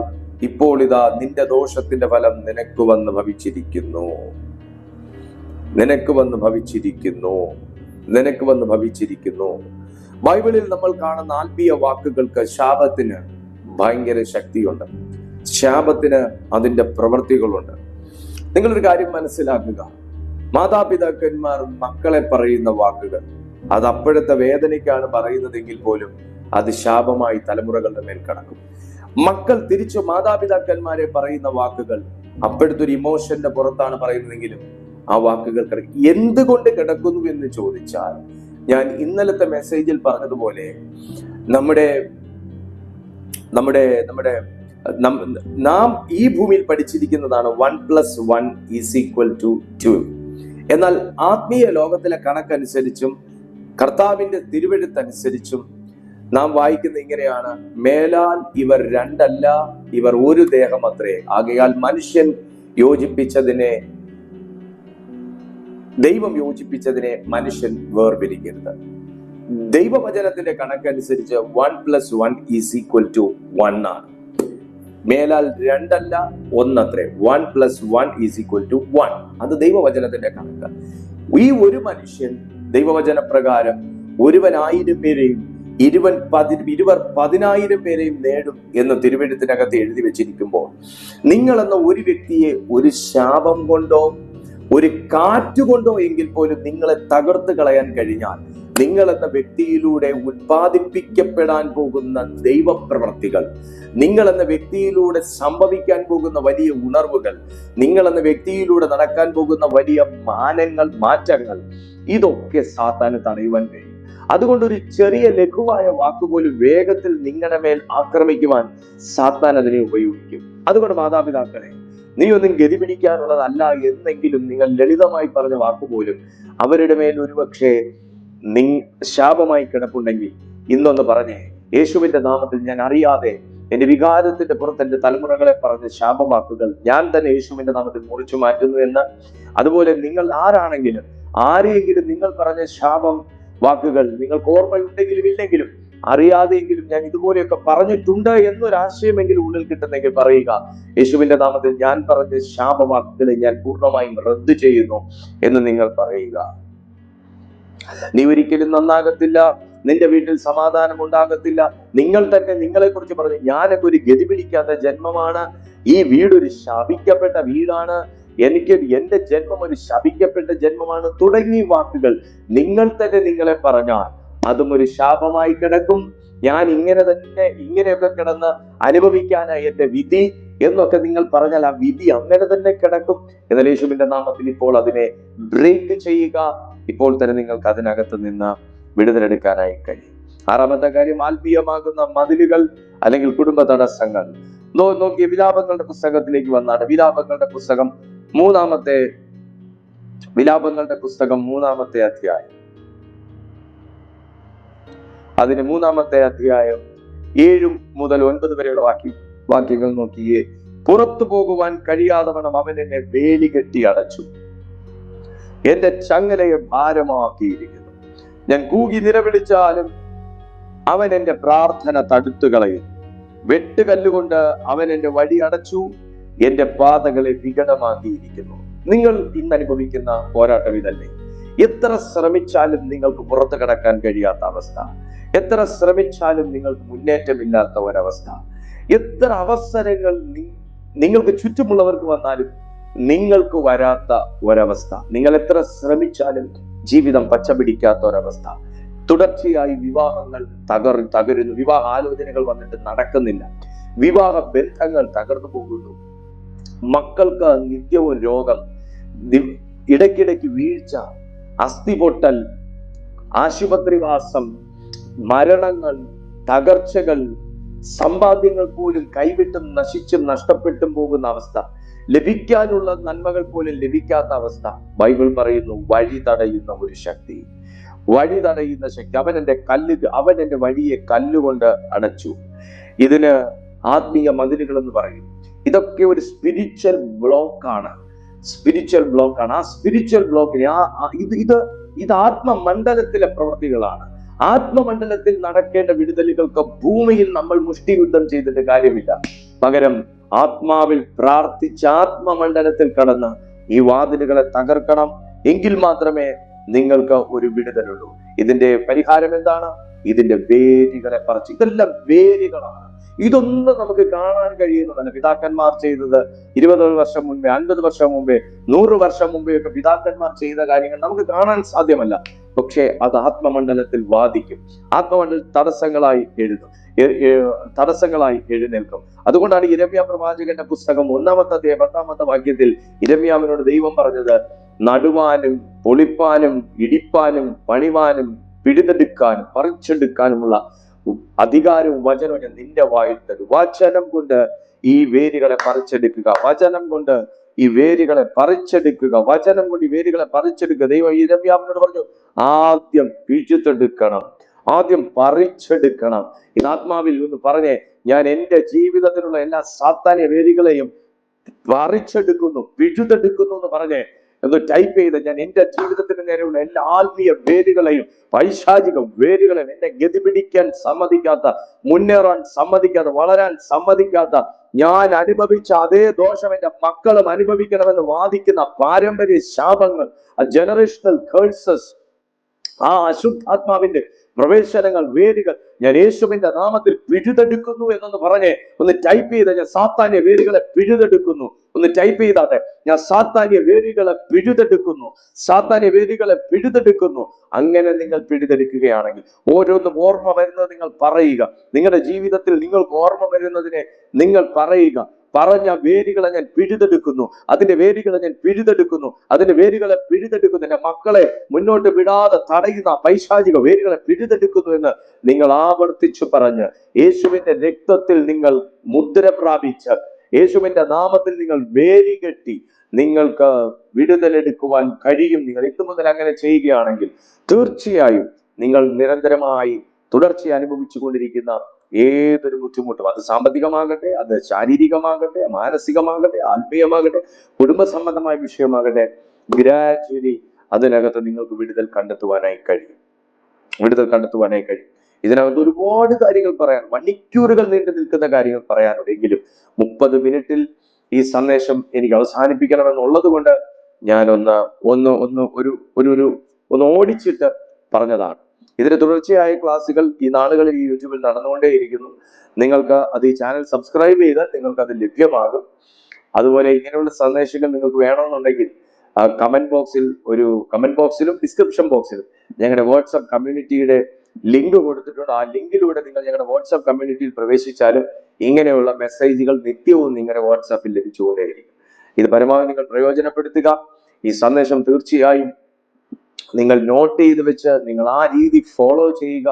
ഇപ്പോൾ ഇതാ നിന്റെ ദോഷത്തിന്റെ ഫലം നിനക്ക് വന്ന് ഭവിച്ചിരിക്കുന്നു. നിനക്ക് വന്ന് ഭവിച്ചിരിക്കുന്നു. നിനക്ക് വന്ന് ഭവിച്ചിരിക്കുന്നു. ബൈബിളിൽ നമ്മൾ കാണുന്ന ആത്മീയ വാക്കുകൾക്ക് ശാപത്തിന് ഭയങ്കര ശക്തിയുണ്ട്. ശാപത്തിന് അതിന്റെ പ്രവൃത്തികളുണ്ട്. നിങ്ങളൊരു കാര്യം മനസ്സിലാക്കുക, മാതാപിതാക്കന്മാർ മക്കളെ പറയുന്ന വാക്കുകൾ അത് അപ്പോഴത്തെ വേദനയ്ക്കാണ് പറയുന്നതെങ്കിൽ പോലും അത് ശാപമായി തലമുറകളുടെ മേൽ കടക്കും. മക്കൾ തിരിച്ചു മാതാപിതാക്കന്മാരെ പറയുന്ന വാക്കുകൾ അപ്പോഴത്തെ ഒരു ഇമോഷന്റെ പുറത്താണ് പറയുന്നതെങ്കിലും ആ വാക്കുകൾ കിടക്കും. എന്തുകൊണ്ട് കിടക്കുന്നു എന്ന് ചോദിച്ചാൽ, ഞാൻ ഇന്നലത്തെ മെസ്സേജിൽ പറഞ്ഞതുപോലെ നാം ഈ ഭൂമിയിൽ പഠിച്ചിരിക്കുന്നതാണ് 1+1=2. എന്നാൽ ആത്മീയ ലോകത്തിലെ കണക്കനുസരിച്ചും കർത്താവിന്റെ തിരുവെഴുത്തനുസരിച്ചും നാം വായിക്കുന്ന ഇങ്ങനെയാണ്, മേലാൽ ഇവർ രണ്ടല്ല, ഇവർ ഒരു ദേഹം അത്രേ. ആകയാൽ മനുഷ്യൻ യോജിപ്പിച്ചതിനെ, ദൈവം യോജിപ്പിച്ചതിനെ മനുഷ്യൻ വേർപിരിക്കരുത്. ദൈവവചനത്തിന്റെ കണക്കനുസരിച്ച് 1+1=1 ആണ്. മേലാൽ രണ്ടല്ല, ഒന്നത്രേ. 1+1=1. അത് ദൈവവചനത്തിന്റെ കണക്ക്. ഈ ഒരു മനുഷ്യൻ ദൈവവചന പ്രകാരം ഒരുവൻ 1000 പേരെയും ഇരുവർ 10,000 പേരെയും നേടും എന്ന് തിരുവെഴുത്തിനകത്ത് എഴുതി വെച്ചിരിക്കുമ്പോൾ, നിങ്ങൾ എന്ന ഒരു വ്യക്തിയെ ഒരു ശാപം കൊണ്ടോ ഒരു കാറ്റുകൊണ്ടോ എങ്കിൽ പോലും നിങ്ങളെ തകർത്ത് കളയാൻ കഴിഞ്ഞാൽ, നിങ്ങൾ എന്ന വ്യക്തിയിലൂടെ ഉത്പാദിപ്പിക്കപ്പെടാൻ പോകുന്ന ദൈവപ്രവർത്തികൾ, നിങ്ങൾ എന്ന വ്യക്തിയിലൂടെ സംഭവിക്കാൻ പോകുന്ന വലിയ ഉണർവുകൾ, നിങ്ങൾ എന്ന വ്യക്തിയിലൂടെ നടക്കാൻ പോകുന്ന വലിയ മാറ്റങ്ങൾ, ഇതൊക്കെ സാത്താന് തടയുവാൻ കഴിയും. അതുകൊണ്ട് ഒരു ചെറിയ ലഘുവായ വാക്കുപോലും വേഗത്തിൽ നിങ്ങളുടെ മേൽ ആക്രമിക്കുവാൻ സാത്താൻ അതിനെ ഉപയോഗിക്കും. അതുകൊണ്ട് മാതാപിതാക്കളെ, നീ ഒന്നും ഗതി പിടിക്കാനുള്ളതല്ല എന്നെങ്കിലും നിങ്ങൾ ലളിതമായി പറഞ്ഞ വാക്കുപോലും അവരുടെ മേൽ ഒരുപക്ഷെ ശാപമായി കിടപ്പുണ്ടെങ്കിൽ ഇന്നൊന്ന് പറഞ്ഞേ, യേശുവിന്റെ നാമത്തിൽ ഞാൻ അറിയാതെ എന്റെ വികാരത്തിന്റെ പുറത്ത് എന്റെ തലമുറകളെ പറഞ്ഞ ശാപവാക്കുകൾ ഞാൻ തന്നെ യേശുവിന്റെ നാമത്തിൽ മുറിച്ചു മാറ്റുന്നു എന്ന്. അതുപോലെ നിങ്ങൾ ആരാണെങ്കിലും ആരെയെങ്കിലും നിങ്ങൾ പറഞ്ഞ ശാപം വാക്കുകൾ നിങ്ങൾക്ക് ഓർമ്മയുണ്ടെങ്കിലും ഇല്ലെങ്കിലും അറിയാതെയെങ്കിലും ഞാൻ ഇതുപോലെയൊക്കെ പറഞ്ഞിട്ടുണ്ട് എന്നൊരാശയമെങ്കിലും ഉള്ളിൽ കിട്ടുന്നെങ്കിൽ പറയുക, യേശുവിന്റെ നാമത്തിൽ ഞാൻ പറഞ്ഞ ശാപവാക്കുകളെ ഞാൻ പൂർണ്ണമായും റദ്ദു ചെയ്യുന്നു എന്ന് നിങ്ങൾ പറയുക. നീ ഒരിക്കലും നന്നാകത്തില്ല, നിന്റെ വീട്ടിൽ സമാധാനം ഉണ്ടാകത്തില്ല. നിങ്ങൾ തന്നെ നിങ്ങളെ കുറിച്ച് പറഞ്ഞു, ഞാനൊക്കെ ഒരു ഗതി പിടിക്കാത്ത ജന്മമാണ്, ഈ വീടൊരു ശപിക്കപ്പെട്ട വീടാണ്, എന്റെ ജന്മം ഒരു ശപിക്കപ്പെട്ട ജന്മമാണ് തുടങ്ങി വാക്കുകൾ നിങ്ങൾ തന്നെ നിങ്ങളെ പറഞ്ഞാൽ അതും ഒരു ശാപമായി കിടക്കും. ഞാൻ ഇങ്ങനെയൊക്കെ കിടന്ന് അനുഭവിക്കാനായി എന്റെ വിധി എന്നൊക്കെ നിങ്ങൾ പറഞ്ഞാൽ ആ വിധി അങ്ങനെ തന്നെ കിടക്കും. എന്നാൽ യേശുവിന്റെ നാമത്തിൽ ഇപ്പോൾ അതിനെ ബ്രേക്ക് ചെയ്യുക. ഇപ്പോൾ തന്നെ നിങ്ങൾക്ക് അതിനകത്ത് നിന്ന് വിടുതലെടുക്കാനായി കഴിയും. 6-ാമത്തെ കാര്യം, ആത്മീയമാകുന്ന മതിലുകൾ അല്ലെങ്കിൽ കുടുംബ തടസ്സങ്ങൾ. നോക്കിയ വിലാപങ്ങളുടെ പുസ്തകത്തിലേക്ക് വന്നാണ്. വിലാപങ്ങളുടെ പുസ്തകം മൂന്നാമത്തെ അധ്യായം, അതിന് 3-ാമത്തെ അധ്യായം 7 മുതൽ 9 വരെയുള്ള വാക്യങ്ങൾ നോക്കിയേ. പുറത്തു പോകുവാൻ കഴിയാതവണ്ണം അവൻ എന്നെ വേലി കെട്ടി അടച്ചു, എന്റെ ചങ്ങലയെ ഭാരമാക്കിയിരിക്കുന്നു. ഞാൻ കൂകി നിലവിളിച്ചാലും അവൻ എന്റെ പ്രാർത്ഥന തടുത്തു കളയും. വെട്ടുകല്ലുകൊണ്ട് അവൻ എന്റെ വഴി അടച്ചു, എന്റെ പാതകളെ വികടമാക്കിയിരിക്കുന്നു. നിങ്ങൾ ഇന്ന് അനുഭവിക്കുന്ന പോരാട്ടം ഇതല്ലേ? എത്ര ശ്രമിച്ചാലും നിങ്ങൾക്ക് പുറത്തു കടക്കാൻ കഴിയാത്ത അവസ്ഥ, എത്ര ശ്രമിച്ചാലും നിങ്ങൾക്ക് മുന്നേറ്റമില്ലാത്ത ഒരവസ്ഥ, എത്ര അവസരങ്ങൾ നിങ്ങൾക്ക് ചുറ്റുമുള്ളവർക്ക് വന്നാലും നിങ്ങൾക്ക് വരാത്ത ഒരവസ്ഥ, നിങ്ങൾ എത്ര ശ്രമിച്ചാലും ജീവിതം പച്ചപിടിക്കാത്ത ഒരവസ്ഥ, തുടർച്ചയായി വിവാഹങ്ങൾ തകരുന്നു, വിവാഹ ആലോചനകൾ വന്നിട്ട് നടക്കുന്നില്ല, വിവാഹ ബന്ധങ്ങൾ തകർന്നു പോകുന്നു, മക്കൾക്ക് നിത്യവും രോഗം, ഇടയ്ക്കിടയ്ക്ക് വീഴ്ച, അസ്ഥിപൊട്ടൽ, ആശുപത്രിവാസം, മരണങ്ങൾ, തകർച്ചകൾ, സമ്പാദ്യങ്ങൾ പോലും കൈവിട്ടും നശിച്ചും നഷ്ടപ്പെട്ടും പോകുന്ന അവസ്ഥ, ലഭിക്കാനുള്ള നന്മകൾ പോലും ലഭിക്കാത്ത അവസ്ഥ. ബൈബിൾ പറയുന്നു, വഴി തടയുന്ന ഒരു ശക്തി, വഴി തടയുന്ന ശക്തി. അവൻ എന്റെ വഴിയെ കല്ലുകൊണ്ട് അടച്ചു. ഇതിന് ആത്മീയ മതിലുകൾ എന്ന് പറയും. ഇതൊക്കെ ഒരു സ്പിരിച്വൽ ബ്ലോക്കാണ്. ആ സ്പിരിച്വൽ ബ്ലോക്കിന് ഇത് ആത്മമണ്ഡലത്തിലെ പ്രവൃത്തികളാണ്. ആത്മമണ്ഡലത്തിൽ നടക്കേണ്ട വിടുതലുകൾക്ക് ഭൂമിയിൽ നമ്മൾ മുഷ്ടിയുദ്ധം ചെയ്തിട്ട് കാര്യമില്ല. പകരം ആത്മാവിൽ പ്രാർത്ഥിച്ച് ആത്മമണ്ഡലത്തിൽ കടന്ന് ഈ വാതിലുകളെ തകർക്കണം. എങ്കിൽ മാത്രമേ നിങ്ങൾക്ക് ഒരു വിടുതലുള്ളൂ. ഇതിന്റെ പരിഹാരം എന്താണ്? ഇതിന്റെ വേരുകളെ പറിച്ച്. ഇതെല്ലാം വേരുകളാണ്. ഇതൊന്നും നമുക്ക് കാണാൻ കഴിയുന്നതല്ല. പിതാക്കന്മാർ ചെയ്തത് 20 വർഷം മുമ്പേ, 50 വർഷം മുമ്പേ, 100 വർഷം മുമ്പേ ഒക്കെ പിതാക്കന്മാർ ചെയ്ത കാര്യങ്ങൾ നമുക്ക് കാണാൻ സാധ്യമല്ല. പക്ഷെ അത് ആത്മമണ്ഡലത്തിൽ വാദിക്കും, ആത്മമണ്ഡലത്തിൽ തടസ്സങ്ങളായി എഴുന്നേൽക്കും. അതുകൊണ്ടാണ് യിരെമ്യാ പ്രവാചകന്റെ പുസ്തകം 1-ാമത്തെ അധ്യായം 10-ാമത്തെ വാക്യത്തിൽ യിരെമ്യാവിനോട് ദൈവം പറഞ്ഞത്, നടുവാനും പൊളിപ്പാനും ഇടിപ്പാനും പണിവാനും പിഴുതെടുക്കാനും പറിച്ചെടുക്കാനുമുള്ള അധികാരവും വചനവും ഞാൻ നിന്റെ വായിൽ തരും. വചനം കൊണ്ട് ഈ വേരുകളെ പറിച്ചെടുക്കുക, വചനം കൊണ്ട് ഈ വേരുകളെ പറിച്ചെടുക്കുക, വചനം കൊണ്ട് ഈ വേരുകളെ പറിച്ചെടുക്കുക. ദൈവം യിരെമ്യാവിനോട് പറഞ്ഞു, ആദ്യം പിഴുതെടുക്കണം, ആദ്യം പറിച്ചെടുക്കണം. ഇത് ആത്മാവിൽ ഒന്ന് പറഞ്ഞേ, ഞാൻ എന്റെ ജീവിതത്തിലുള്ള എല്ലാ സാത്താന്യ വേരുകളെയും പറിച്ചെടുക്കുന്നു, പിഴുതെടുക്കുന്നു എന്ന് പറഞ്ഞേ. എന്ന് ടൈപ്പ് ചെയ്ത്, ഞാൻ എന്റെ ജീവിതത്തിന് നേരെയുള്ള എല്ലാ ആത്മീയ വേരുകളെയും പൈശാചിക വേരുകളെയും, എന്നെ ഗതിപിടിക്കാൻ സമ്മതിക്കാത്ത, മുന്നേറാൻ സമ്മതിക്കാത്ത, വളരാൻ സമ്മതിക്കാത്ത, ഞാൻ അനുഭവിച്ച അതേ ദോഷം എന്റെ മക്കളും അനുഭവിക്കണമെന്ന് വാദിക്കുന്ന പാരമ്പര്യ ശാപങ്ങൾ, ജനറേഷണൽ കേഴ്സസ്, ആ അശുദ്ധാത്മാവിന്റെ പ്രവേശനങ്ങൾ, വേരുകൾ ഞാൻ യേശുവിന്റെ നാമത്തിൽ പിഴുതെടുക്കുന്നു എന്നൊന്ന് പറഞ്ഞേ. ഒന്ന് ടൈപ്പ് ചെയ്ത, ഞാൻ സാത്താന്യ വേരുകളെ പിഴുതെടുക്കുന്നു. ഒന്ന് ടൈപ്പ് ചെയ്താട്ടെ, ഞാൻ സാത്താന്യ വേരുകളെ പിഴുതെടുക്കുന്നു, സാത്താന്യ വേരുകളെ പിഴുതെടുക്കുന്നു. അങ്ങനെ നിങ്ങൾ പിഴുതെടുക്കുകയാണെങ്കിൽ ഓരോന്നും ഓർമ്മ വരുന്നത് നിങ്ങൾ പറയുക. നിങ്ങളുടെ ജീവിതത്തിൽ നിങ്ങൾക്ക് ഓർമ്മ വരുന്നതിനെ നിങ്ങൾ പറയുക. പറഞ്ഞ വേരുകളെ ഞാൻ പിഴുതെടുക്കുന്നു, അതിന്റെ വേരുകളെ ഞാൻ പിഴുതെടുക്കുന്നു, അതിന്റെ വേരുകളെ പിഴുതെടുക്കുന്നു. എന്റെ മക്കളെ മുന്നോട്ട് വിടാതെ തടയുന്ന പൈശാചിക വേരുകളെ പിഴുതെടുക്കുന്നു എന്ന് നിങ്ങൾ ആവർത്തിച്ചു പറഞ്ഞ്, യേശുവിന്റെ രക്തത്തിൽ നിങ്ങൾ മുദ്ര പ്രാപിച്ച്, യേശുവിന്റെ നാമത്തിൽ നിങ്ങൾ വേലി കെട്ടി നിങ്ങൾക്ക് വിടുതലെടുക്കുവാൻ കഴിയും. നിങ്ങൾ ഇന്നു മുതൽ അങ്ങനെ ചെയ്യുകയാണെങ്കിൽ തീർച്ചയായും നിങ്ങൾ നിരന്തരമായി തുടർച്ചയായി അനുഭവിച്ചു കൊണ്ടിരിക്കുന്ന ഏതൊരു ബുദ്ധിമുട്ടും, അത് സാമ്പത്തികമാകട്ടെ, അത് ശാരീരികമാകട്ടെ, മാനസികമാകട്ടെ, ആത്മീയമാകട്ടെ, കുടുംബ സംബന്ധമായ വിഷയമാകട്ടെ, ഗ്രാജുവലി അതിനകത്ത് നിങ്ങൾക്ക് വിടുതൽ കണ്ടെത്തുവാനായി കഴിയും. ഇതിനകത്ത് ഒരുപാട് കാര്യങ്ങൾ പറയാൻ, മണിക്കൂറുകൾ നീണ്ടു നിൽക്കുന്ന കാര്യങ്ങൾ പറയാനുണ്ടെങ്കിലും 30 മിനിറ്റിൽ ഈ സന്ദേശം എനിക്ക് അവസാനിപ്പിക്കണമെന്നുള്ളത് കൊണ്ട് ഞാൻ ഒന്ന് ഓടിച്ചിട്ട് പറഞ്ഞതാണ്. ഇതിന്റെ തുടർച്ചയായ ക്ലാസ്സുകൾ ഈ നാളുകളിൽ ഈ യൂട്യൂബിൽ നടന്നുകൊണ്ടേയിരിക്കുന്നു. നിങ്ങൾക്ക് അത് ഈ ചാനൽ സബ്സ്ക്രൈബ് ചെയ്താൽ നിങ്ങൾക്ക് അത് ലഭ്യമാകും. അതുപോലെ ഇങ്ങനെയുള്ള സന്ദേശങ്ങൾ നിങ്ങൾക്ക് വേണമെന്നുണ്ടെങ്കിൽ കമന്റ് ബോക്സിലും ഡിസ്ക്രിപ്ഷൻ ബോക്സിലും ഞങ്ങളുടെ വാട്സ്ആപ്പ് കമ്മ്യൂണിറ്റിയുടെ ലിങ്ക് കൊടുത്തിട്ടുണ്ട്. ആ ലിങ്കിലൂടെ നിങ്ങൾ ഞങ്ങളുടെ വാട്സ്ആപ്പ് കമ്മ്യൂണിറ്റിയിൽ പ്രവേശിച്ചാലും ഇങ്ങനെയുള്ള മെസ്സേജുകൾ നിത്യവും നിങ്ങളുടെ വാട്സ്ആപ്പിൽ ലഭിച്ചുകൊണ്ടേയിരിക്കും. ഇത് പരമാവധി നിങ്ങൾ പ്രയോജനപ്പെടുത്തുക. ഈ സന്ദേശം തീർച്ചയായും നിങ്ങൾ നോട്ട് ചെയ്ത് വെച്ച് നിങ്ങൾ ആ രീതി ഫോളോ ചെയ്യുക.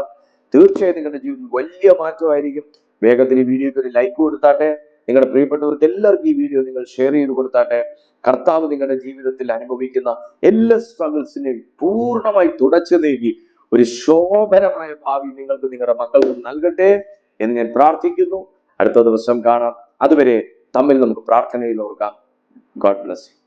തീർച്ചയായും നിങ്ങളുടെ ജീവിതത്തിൽ വലിയ മാറ്റമായിരിക്കും. വേഗത്തിൽ ഈ വീഡിയോക്ക് ഒരു ലൈക്ക് കൊടുത്താട്ടെ. നിങ്ങളുടെ പ്രിയപ്പെട്ടവർക്ക് എല്ലാവർക്കും ഈ വീഡിയോ നിങ്ങൾ ഷെയർ ചെയ്ത് കൊടുത്താട്ടെ. കർത്താവ് നിങ്ങളുടെ ജീവിതത്തിൽ അനുഭവിക്കുന്ന എല്ലാ സ്ട്രഗിൾസിനെയും പൂർണ്ണമായി തുടച്ചു നീക്കി ഒരു ശോഭനമായ ഭാവി നിങ്ങൾക്ക് നിങ്ങളുടെ മക്കൾക്ക് നൽകട്ടെ എന്ന് ഞാൻ പ്രാർത്ഥിക്കുന്നു. അടുത്ത ദിവസം കാണാം. അതുവരെ തമ്മിൽ നമുക്ക് പ്രാർത്ഥനയിൽ ഓർക്കാം. God bless you.